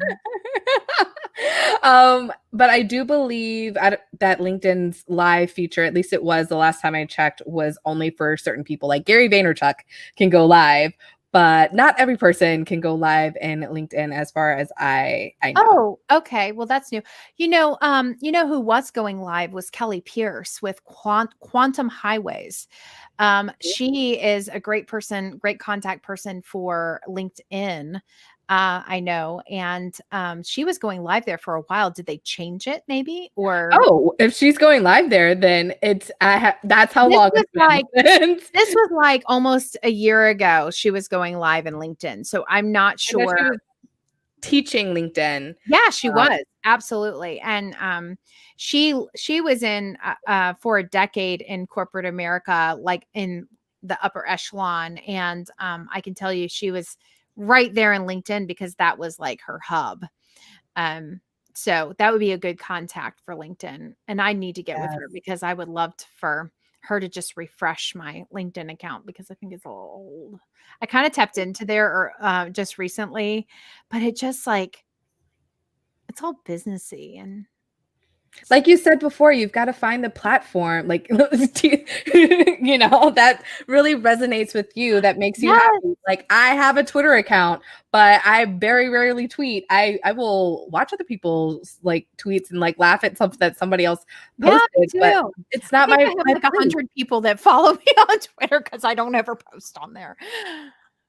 But I do believe that LinkedIn's live feature, at least it was the last time I checked, was only for certain people. Like Gary Vaynerchuk can go live, but not every person can go live in LinkedIn as far as I know. Oh, okay. Well, that's new. You know who was going live was Kelly Pierce with Quantum Highways. She is a great person, great contact person for LinkedIn. I know. And she was going live there for a while. Did they change it maybe? Or if she's going live there, then that's how long it's been. This was like almost a year ago. She was going live in LinkedIn. So I'm not sure. She was teaching LinkedIn. Yeah, she was. Absolutely. And she was in for a decade in corporate America, like in the upper echelon. And I can tell you she was right there in LinkedIn because that was like her hub. So that would be a good contact for LinkedIn. And I need to get with her because I would love for her to just refresh my LinkedIn account because I think it's a little old. I kind of tapped into there just recently, but it just like, it's all businessy and like you said before, you've got to find the platform, like, you know, that really resonates with you, that makes you happy. Like I have a Twitter account, but I very rarely tweet. I will watch other people's like tweets and like laugh at something that somebody else posted, but it's not I have like 100 people that follow me on Twitter because I don't ever post on there.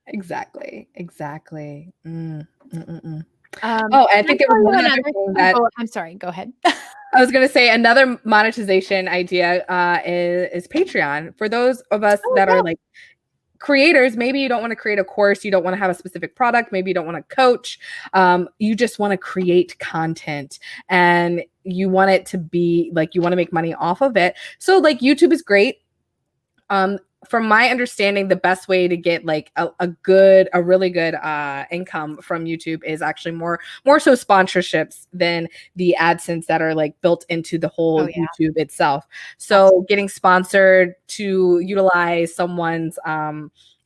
Exactly. I think it was one other thing that I'm sorry, go ahead. I was going to say another monetization idea is Patreon. For those of us that are like creators, maybe you don't want to create a course, you don't want to have a specific product, maybe you don't want to coach, you just want to create content and you want it to be like, you want to make money off of it. So like YouTube is great. From my understanding, the best way to get like a really good income from YouTube is actually more so sponsorships than the AdSense that are like built into the whole YouTube itself. So getting sponsored to utilize someone's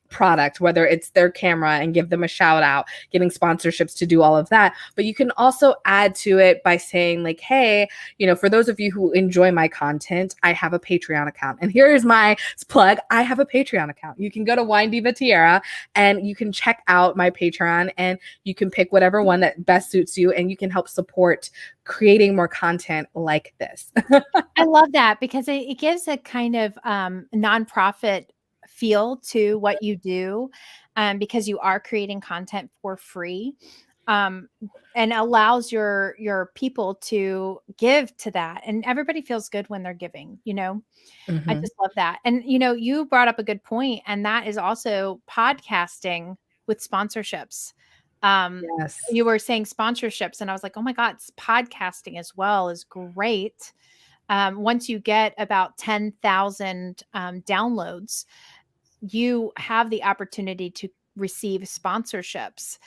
product, whether it's their camera and give them a shout out, getting sponsorships to do all of that. But you can also add to it by saying like, hey, you know, for those of you who enjoy my content, I have a Patreon account. And here's my plug. I have a Patreon account. You can go to Wine Diva Tierra and you can check out my Patreon and you can pick whatever one that best suits you and you can help support creating more content like this. I love that because it gives a kind of nonprofit feel to what you do because you are creating content for free and allows your people to give to that. And everybody feels good when they're giving, you know. I just love that. And, you know, you brought up a good point, and that is also podcasting with sponsorships. You were saying sponsorships, and I was like, oh my God, podcasting as well is great. Once you get about 10,000 downloads, you have the opportunity to receive sponsorships.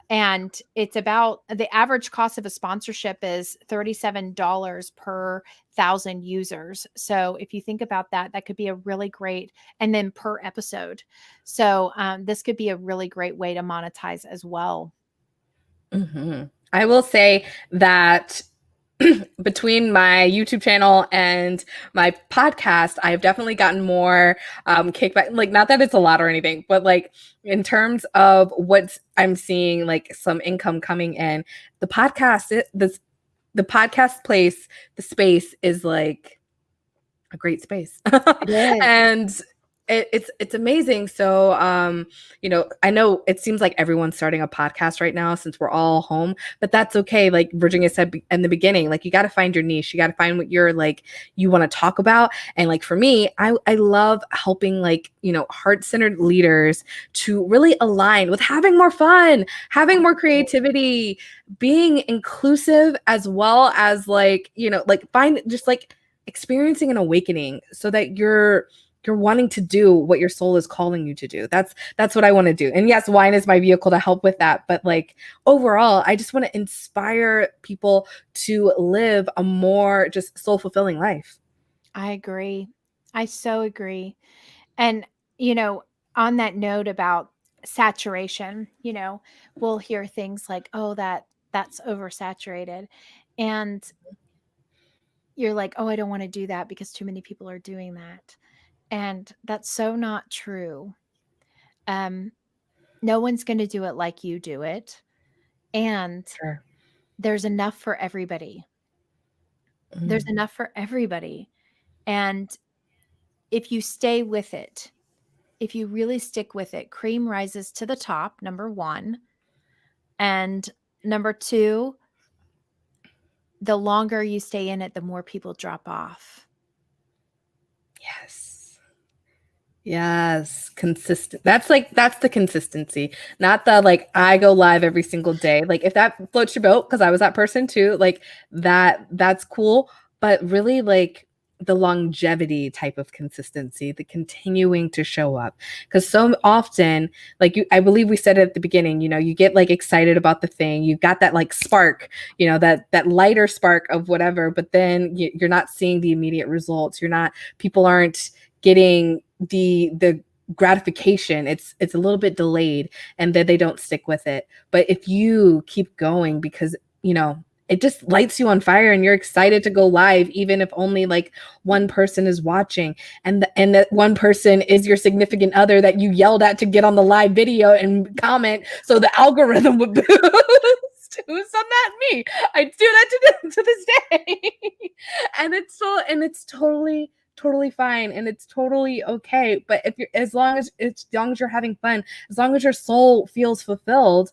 And it's about the average cost of a sponsorship is $37 per 1,000 users. So if you think about that, that could be a really great, and then per episode. So this could be a really great way to monetize as well. I will say that between my YouTube channel and my podcast, I've definitely gotten more kickback. Like, not that it's a lot or anything, but like in terms of what I'm seeing, like some income coming in, the podcast, the podcast place, the space is like a great space. It is. And it's amazing. So I know it seems like everyone's starting a podcast right now since we're all home, but that's okay. Like Virginia said in the beginning, like you got to find your niche. You got to find what you're like you want to talk about. And like for me, I love helping like, heart-centered leaders to really align with having more fun, having more creativity, being inclusive, as well as like, like find just like experiencing an awakening so that you're wanting to do what your soul is calling you to do. That's what I want to do. And yes, wine is my vehicle to help with that, but like overall, I just want to inspire people to live a more just soul fulfilling life. I agree. I so agree. And, on that note about saturation, we'll hear things like, "Oh, that's oversaturated." And you're like, "Oh, I don't want to do that because too many people are doing that." And that's so not true. Um, no one's going to do it like you do it. And Sure. there's enough for everybody. There's Mm. enough for everybody. And if you stay with it, if you really stick with it, cream rises to the top, number one. And number two, the longer you stay in it, the more people drop off. Yes. Yes, consistent. That's the consistency, not the like I go live every single day. Like if that floats your boat, because I was that person too, like that's cool. But really like the longevity type of consistency, the continuing to show up. Because so often, like I believe we said it at the beginning, you get like excited about the thing, you got that like spark, that lighter spark of whatever, but then you're not seeing the immediate results. People aren't getting the gratification. It's a little bit delayed, and then they don't stick with it. But if you keep going, because it just lights you on fire and you're excited to go live, even if only like one person is watching, and that one person is your significant other that you yelled at to get on the live video and comment so the algorithm would boost. Who's done that? Me. I do that to this day. And it's totally fine, and it's totally okay. But if you're as long as you're having fun, as long as your soul feels fulfilled,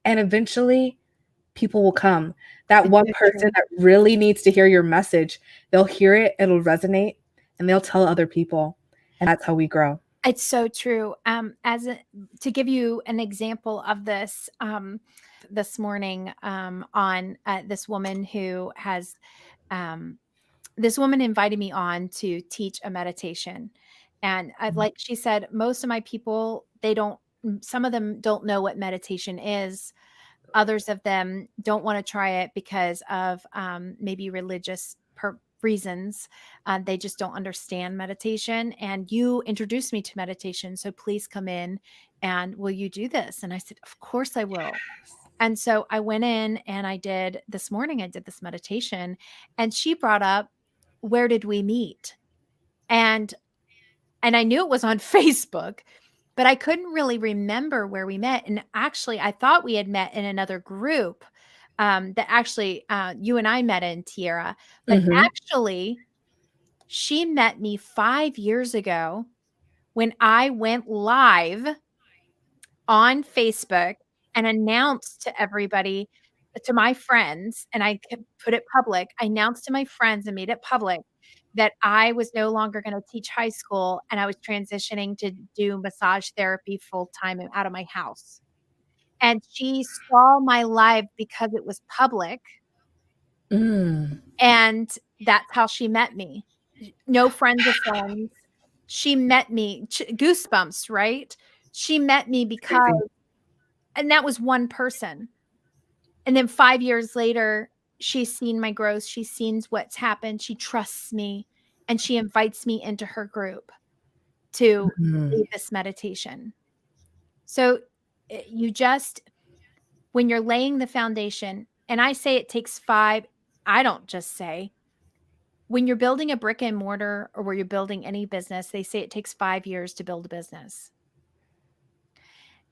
and eventually people will come. That It's one so person true. that really needs to hear your message, they'll hear it, it'll resonate, and they'll tell other people. And that's how we grow. It's so true. To give you an example of this, this morning, on this woman who has, um, this woman invited me on to teach a meditation, and like she said, most of my people, they don't. Some of them don't know what meditation is. Others of them don't want to try it because of maybe religious reasons. They just don't understand meditation. And you introduced me to meditation. So please come in and will you do this? And I said, of course I will. And so I went in and I did this morning, I did this meditation, and she brought up, where did we meet? And I knew it was on Facebook, but I couldn't really remember where we met. And actually, I thought we had met in another group, that actually, you and I met in, Tierra. But Mhm. actually, she met me 5 years ago when I went live on Facebook and announced to everybody, to my friends, and I put it public. I announced to my friends and made it public that I was no longer going to teach high school and I was transitioning to do massage therapy full time out of my house. And she saw my live because it was public, Mm. and that's how she met me. No friends of friends. She met me, goosebumps, right? She met me It's crazy. because, and that was one person. And then 5 years later, she's seen my growth, she's seen what's happened, she trusts me, and she invites me into her group to Mhm. lead this meditation. So, you just, when you're laying the foundation, and I say it takes 5, I don't just say, when you're building a brick and mortar or where you're building any business, they say it takes 5 years to build a business.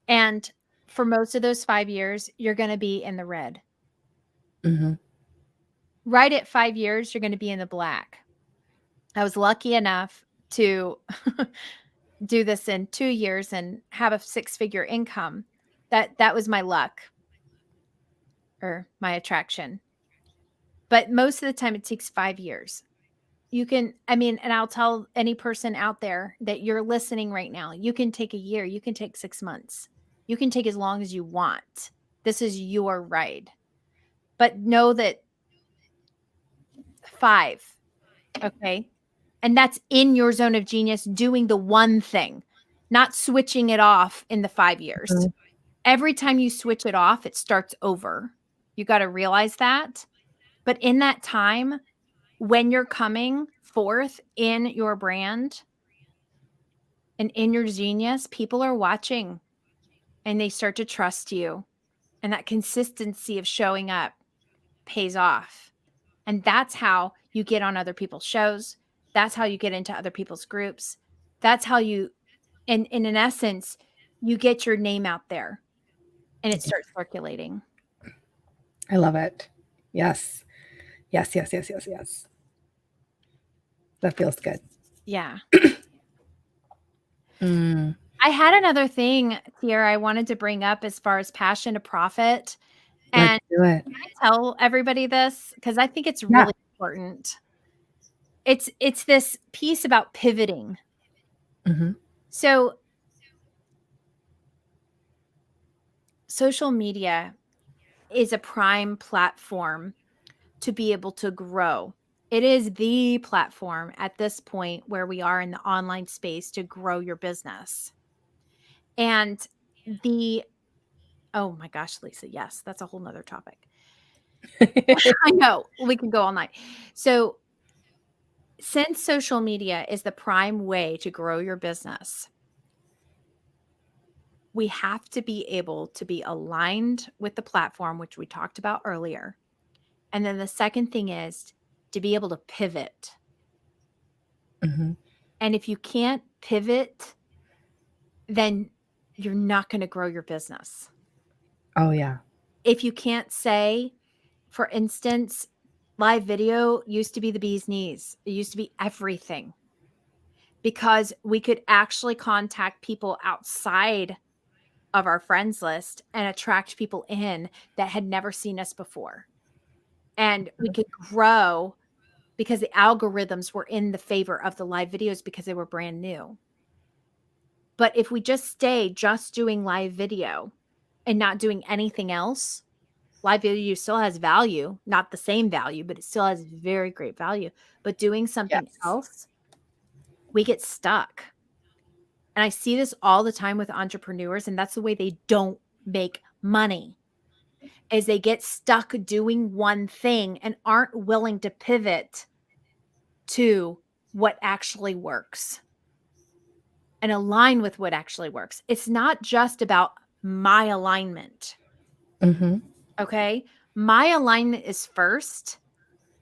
And for most of those 5 years, you're gonna be in the red. Mhm. right at 5 years, you're going to be in the black. I was lucky enough to do this in 2 years and have a six-figure income. That was my luck or my attraction. But most of the time it takes 5 years. And I'll tell any person out there that you're listening right now, you can take a year, you can take 6 months. You can take as long as you want. This is your ride. But know that 5, okay? And that's in your zone of genius doing the one thing, not switching it off in the 5 years. Mhm. Every time you switch it off, it starts over. You got to realize that. But in that time, when you're coming forth in your brand and in your genius, people are watching and they start to trust you. And that consistency of showing up pays off. And that's how you get on other people's shows. That's how you get into other people's groups. That's how you, and in essence, you get your name out there and it starts circulating. I love it. Yes. Yes, yes, yes, yes, yes. That feels good. Yeah. Mm. I had another thing here I wanted to bring up as far as passion to profit. And Let's do it. can I tell everybody this? Because I think it's Yeah. really important. It's this piece about pivoting. Mm-hmm. So social media is a prime platform to be able to grow. It is the platform at this point where we are in the online space to grow your business. And oh my gosh, Lisa, yes, that's a whole nother topic. I know we can go all night. So since social media is the prime way to grow your business, we have to be able to be aligned with the platform, which we talked about earlier. And then the second thing is to be able to pivot. Mm-hmm. And if you can't pivot, then you're not going to grow your business. Oh, yeah. If you can't say, for instance, live video used to be the bee's knees. It used to be everything because we could actually contact people outside of our friends list and attract people in that had never seen us before. And we could grow because the algorithms were in the favor of the live videos because they were brand new. But if we just stay just doing live video and not doing anything else, live video still has value, not the same value, but it still has very great value. But doing something else, we get stuck. And I see this all the time with entrepreneurs, and that's the way they don't make money, is they get stuck doing one thing and aren't willing to pivot to what actually works and align with what actually works. It's not just about my alignment. Mm-hmm. Okay. My alignment is first.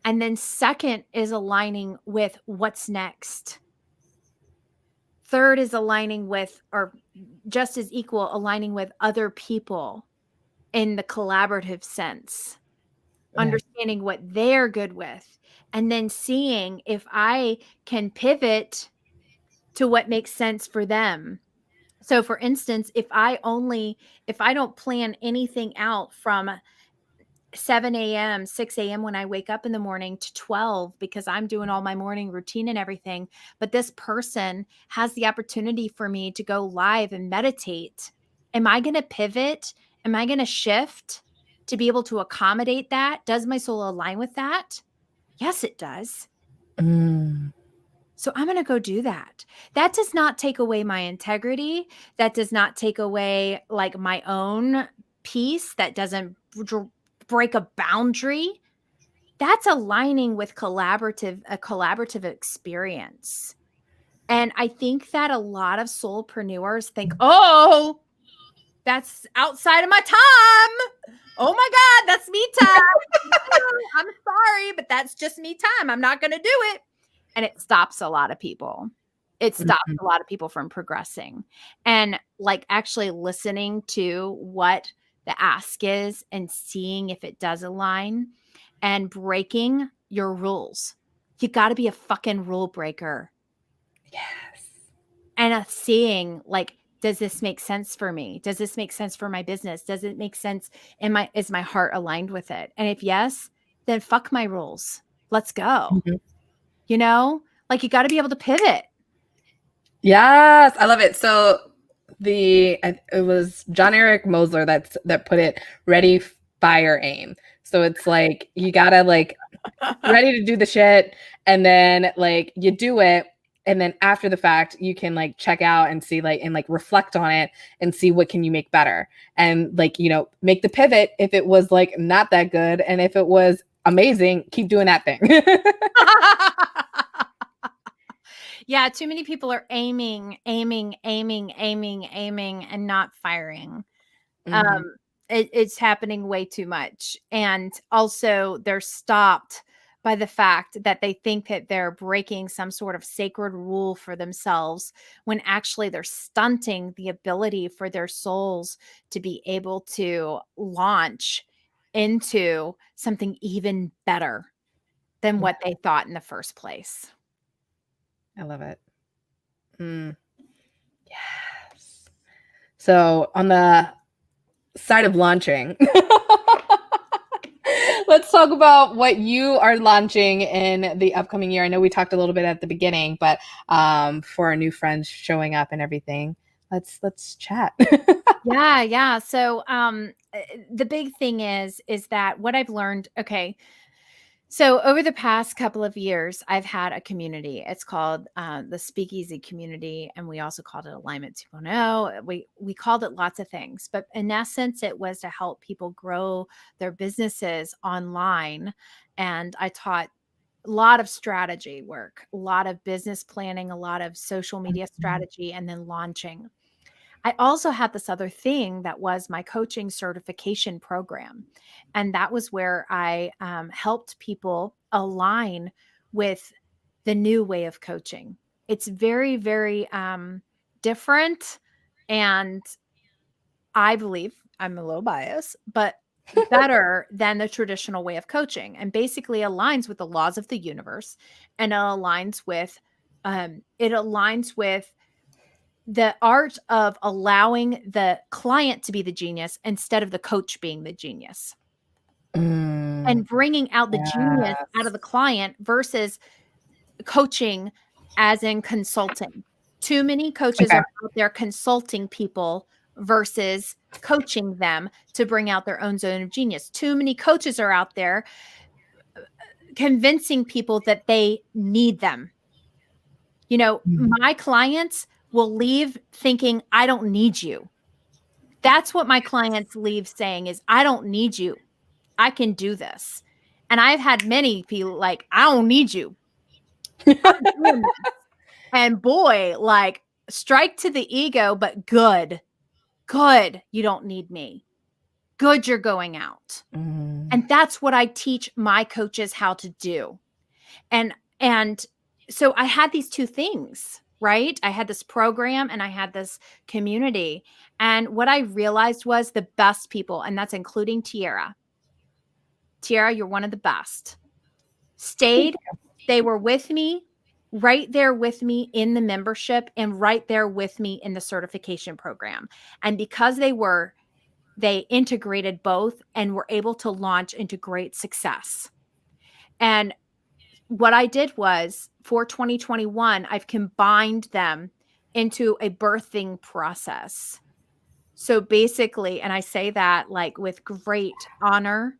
And then second is aligning with what's next. Third is aligning with, or just as equal, aligning with other people in the collaborative sense, understanding what they're good with, and then seeing if I can pivot to what makes sense for them. So for instance, if I don't plan anything out from 7 a.m., 6 a.m. when I wake up in the morning to 12 because I'm doing all my morning routine and everything. But this person has the opportunity for me to go live and meditate. Am I going to pivot? Am I going to shift to be able to accommodate that? Does my soul align with that? Yes, it does. Mm. So I'm going to go do that. That does not take away my integrity. That does not take away like my own peace. That doesn't break a boundary. That's aligning with a collaborative experience. And I think that a lot of soulpreneurs think, oh, that's outside of my time. Oh my God, that's me time. I'm sorry, but that's just me time. I'm not going to do it. And it stops a lot of people. It stops a lot of people from progressing and like actually listening to what the ask is and seeing if it does align and breaking your rules. You got to be a fucking rule breaker. Yes. And seeing like, does this make sense for me? Does this make sense for my business? Does it make sense? Is my heart aligned with it? And if yes, then fuck my rules. Let's go. Mhm. You know, like you got to be able to pivot. Yes, I love it. So it was John Eric Mosler that put it ready, fire, aim. So it's like you gotta like ready to do the shit, and then like you do it, and then after the fact you can like check out and see like and like reflect on it and see what can you make better, and like make the pivot if it was like not that good, and if it was amazing, keep doing that thing. Yeah, too many people are aiming, and not firing. Mm-hmm. It's happening way too much. And also they're stopped by the fact that they think that they're breaking some sort of sacred rule for themselves when actually they're stunting the ability for their souls to be able to launch into something even better than what they thought in the first place. I love it. Yes. So on the side of launching, let's talk about what you are launching in the upcoming year. I know we talked a little bit at the beginning, but for our new friends showing up and everything, let's chat. Yeah. So the big thing is that what I've learned, okay. So over the past couple of years, I've had a community. It's called the Speakeasy Community, and we also called it Alignment 2.0. We called it lots of things, but in essence, it was to help people grow their businesses online. And I taught a lot of strategy work, a lot of business planning, a lot of social media strategy, and then launching. I also had this other thing that was my coaching certification program. And that was where I helped people align with the new way of coaching. It's very, very different. And I believe I'm a little biased, but better than the traditional way of coaching, and basically aligns with the laws of the universe. And it aligns with the art of allowing the client to be the genius instead of the coach being the genius, and bringing out the genius out of the client versus coaching as in consulting. Too many coaches Okay. are out there consulting people versus coaching them to bring out their own zone of genius. Too many coaches are out there convincing people that they need them. My clients will leave thinking, I don't need you. That's what my clients leave saying is, I don't need you. I can do this. And I've had many people like, I don't need you. I'm doing this. And boy, like strike to the ego, but good. You don't need me. Good. You're going out. And that's what I teach my coaches how to do. And so I had these two things, right? I had this program and I had this community. And what I realized was the best people, and that's including Tiara. Tiara, you're one of the best. Stayed. They were with me, right there with me in the membership and right there with me in the certification program. And because they integrated both and were able to launch into great success. And what I did was for 2021, I've combined them into a birthing process. So basically, and I say that like with great honor,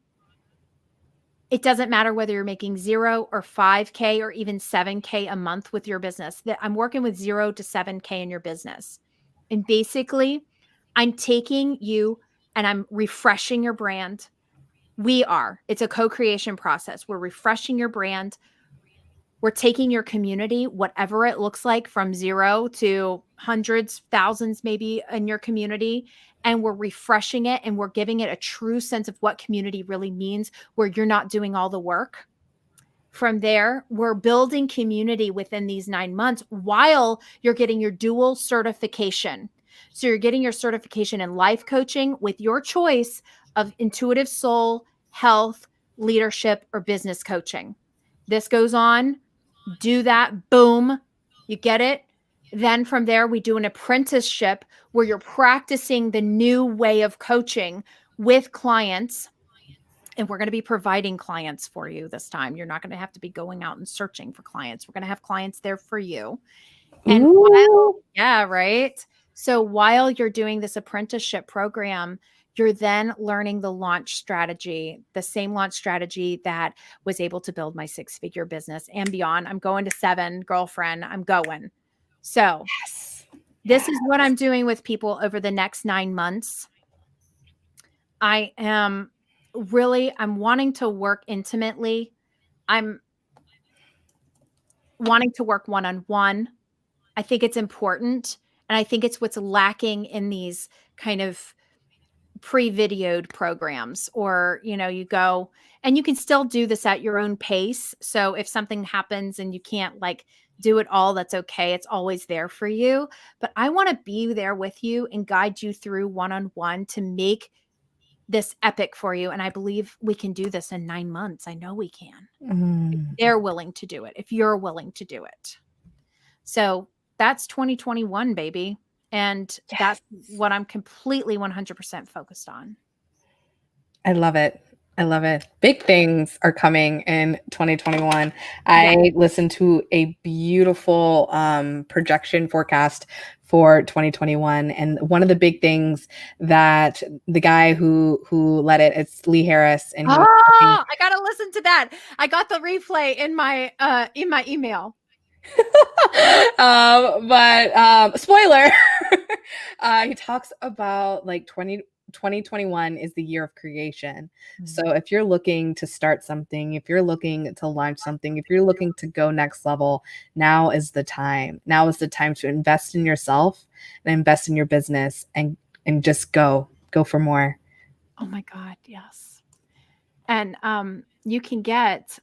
it doesn't matter whether you're making 0 or 5K or even 7K a month with your business. That I'm working with 0 to 7K in your business. And basically, I'm taking you and I'm refreshing your brand. It's a co-creation process. We're refreshing your brand. We're taking your community, whatever it looks like, from 0 to hundreds, thousands, maybe in your community, and we're refreshing it and we're giving it a true sense of what community really means, where you're not doing all the work. From there, we're building community within these 9 months while you're getting your dual certification. So you're getting your certification in life coaching with your choice of intuitive soul, health, leadership, or business coaching. This goes on, do that, boom, you get it. Then from there, we do an apprenticeship where you're practicing the new way of coaching with clients. And we're going to be providing clients for you this time. You're not going to have to be going out and searching for clients. We're going to have clients there for you. And yeah, right. So while you're doing this apprenticeship program, you're then learning the launch strategy, the same launch strategy that was able to build my 6-figure business and beyond. I'm going to 7, girlfriend. I'm going. So this is what I'm doing with people over the next 9 months. I'm wanting to work intimately. I'm wanting to work one-on-one. I think it's important. And I think it's what's lacking in these kind of pre-videoed programs, or, you go and you can still do this at your own pace. So if something happens and you can't do it all, that's okay. It's always there for you. But I want to be there with you and guide you through one-on-one to make this epic for you. And I believe we can do this in 9 months. I know we can. If they're willing to do it, if you're willing to do it. So that's 2021, baby. And that's what I'm completely 100% focused on. I love it. I love it. Big things are coming in 2021. I listened to a beautiful projection forecast for 2021. And one of the big things that the guy who led it, it's Lee Harris. And I got to listen to that. I got the replay in my email. But spoiler, he talks about 2021 is the year of creation. So if you're looking to start something, if you're looking to launch something, if you're looking to go next level, now is the time. Now is the time to invest in yourself and invest in your business and just go for more. Oh my God. Yes. And, you can get,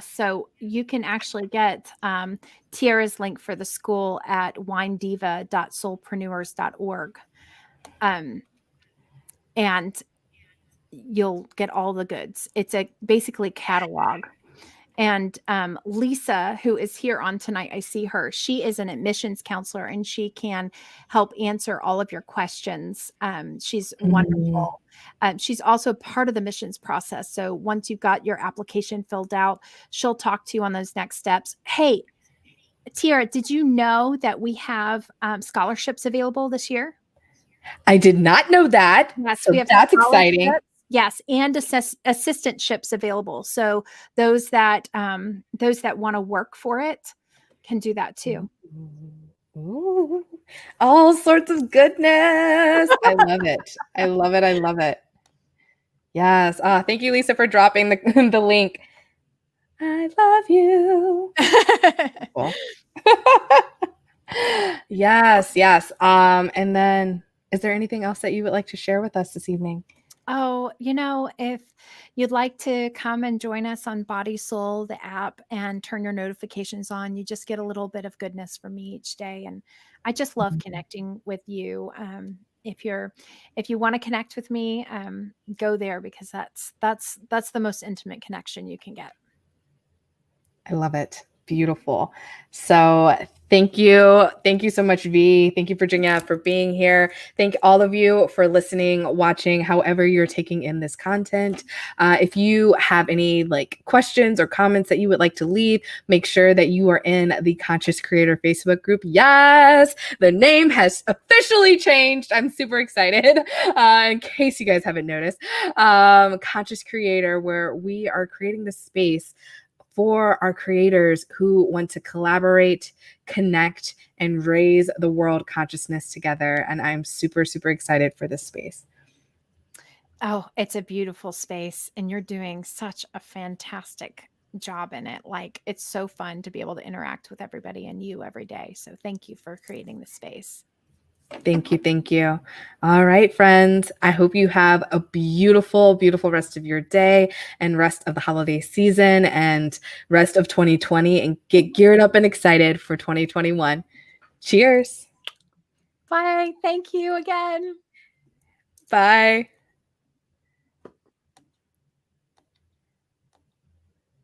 so you can actually get Tiara's link for the school at winediva.soulpreneurs.org. And you'll get all the goods. It's basically catalog. And Lisa, who is here on tonight, I see her. She is an admissions counselor and she can help answer all of your questions. She's wonderful. She's also part of the missions process. So once you've got your application filled out, she'll talk to you on those next steps. Hey, Tiara, did you know that we have scholarships available this year? I did not know that. Yes, so we have that's exciting. Yes, and assistantships available. So those that want to work for it can do that too. Ooh, all sorts of goodness. I love it. I love it. I love it. Yes. Thank you, Lisa, for dropping the link. I love you. Cool. Yes. And then, is there anything else that you would like to share with us this evening? Oh, if you'd like to come and join us on Body Soul, the app, and turn your notifications on, you just get a little bit of goodness from me each day. And I just love connecting with you. If you want to connect with me, go there, because that's the most intimate connection you can get. I love it. Beautiful. So thank you. Thank you so much, V. Thank you, Virginia, for being here. Thank all of you for listening, watching, however you're taking in this content. If you have any questions or comments that you would like to leave, make sure that you are in the Conscious Creator Facebook group. Yes, the name has officially changed. I'm super excited. In case you guys haven't noticed, Conscious Creator, where we are creating this space for our creators who want to collaborate, connect, and raise the world consciousness together. And I'm super, super excited for this space. Oh, it's a beautiful space. And you're doing such a fantastic job in it. It's so fun to be able to interact with everybody and you every day. So thank you for creating the space. Thank you. Thank you. All right, friends. I hope you have a beautiful, beautiful rest of your day and rest of the holiday season and rest of 2020, and get geared up and excited for 2021. Cheers. Bye. Thank you again. Bye.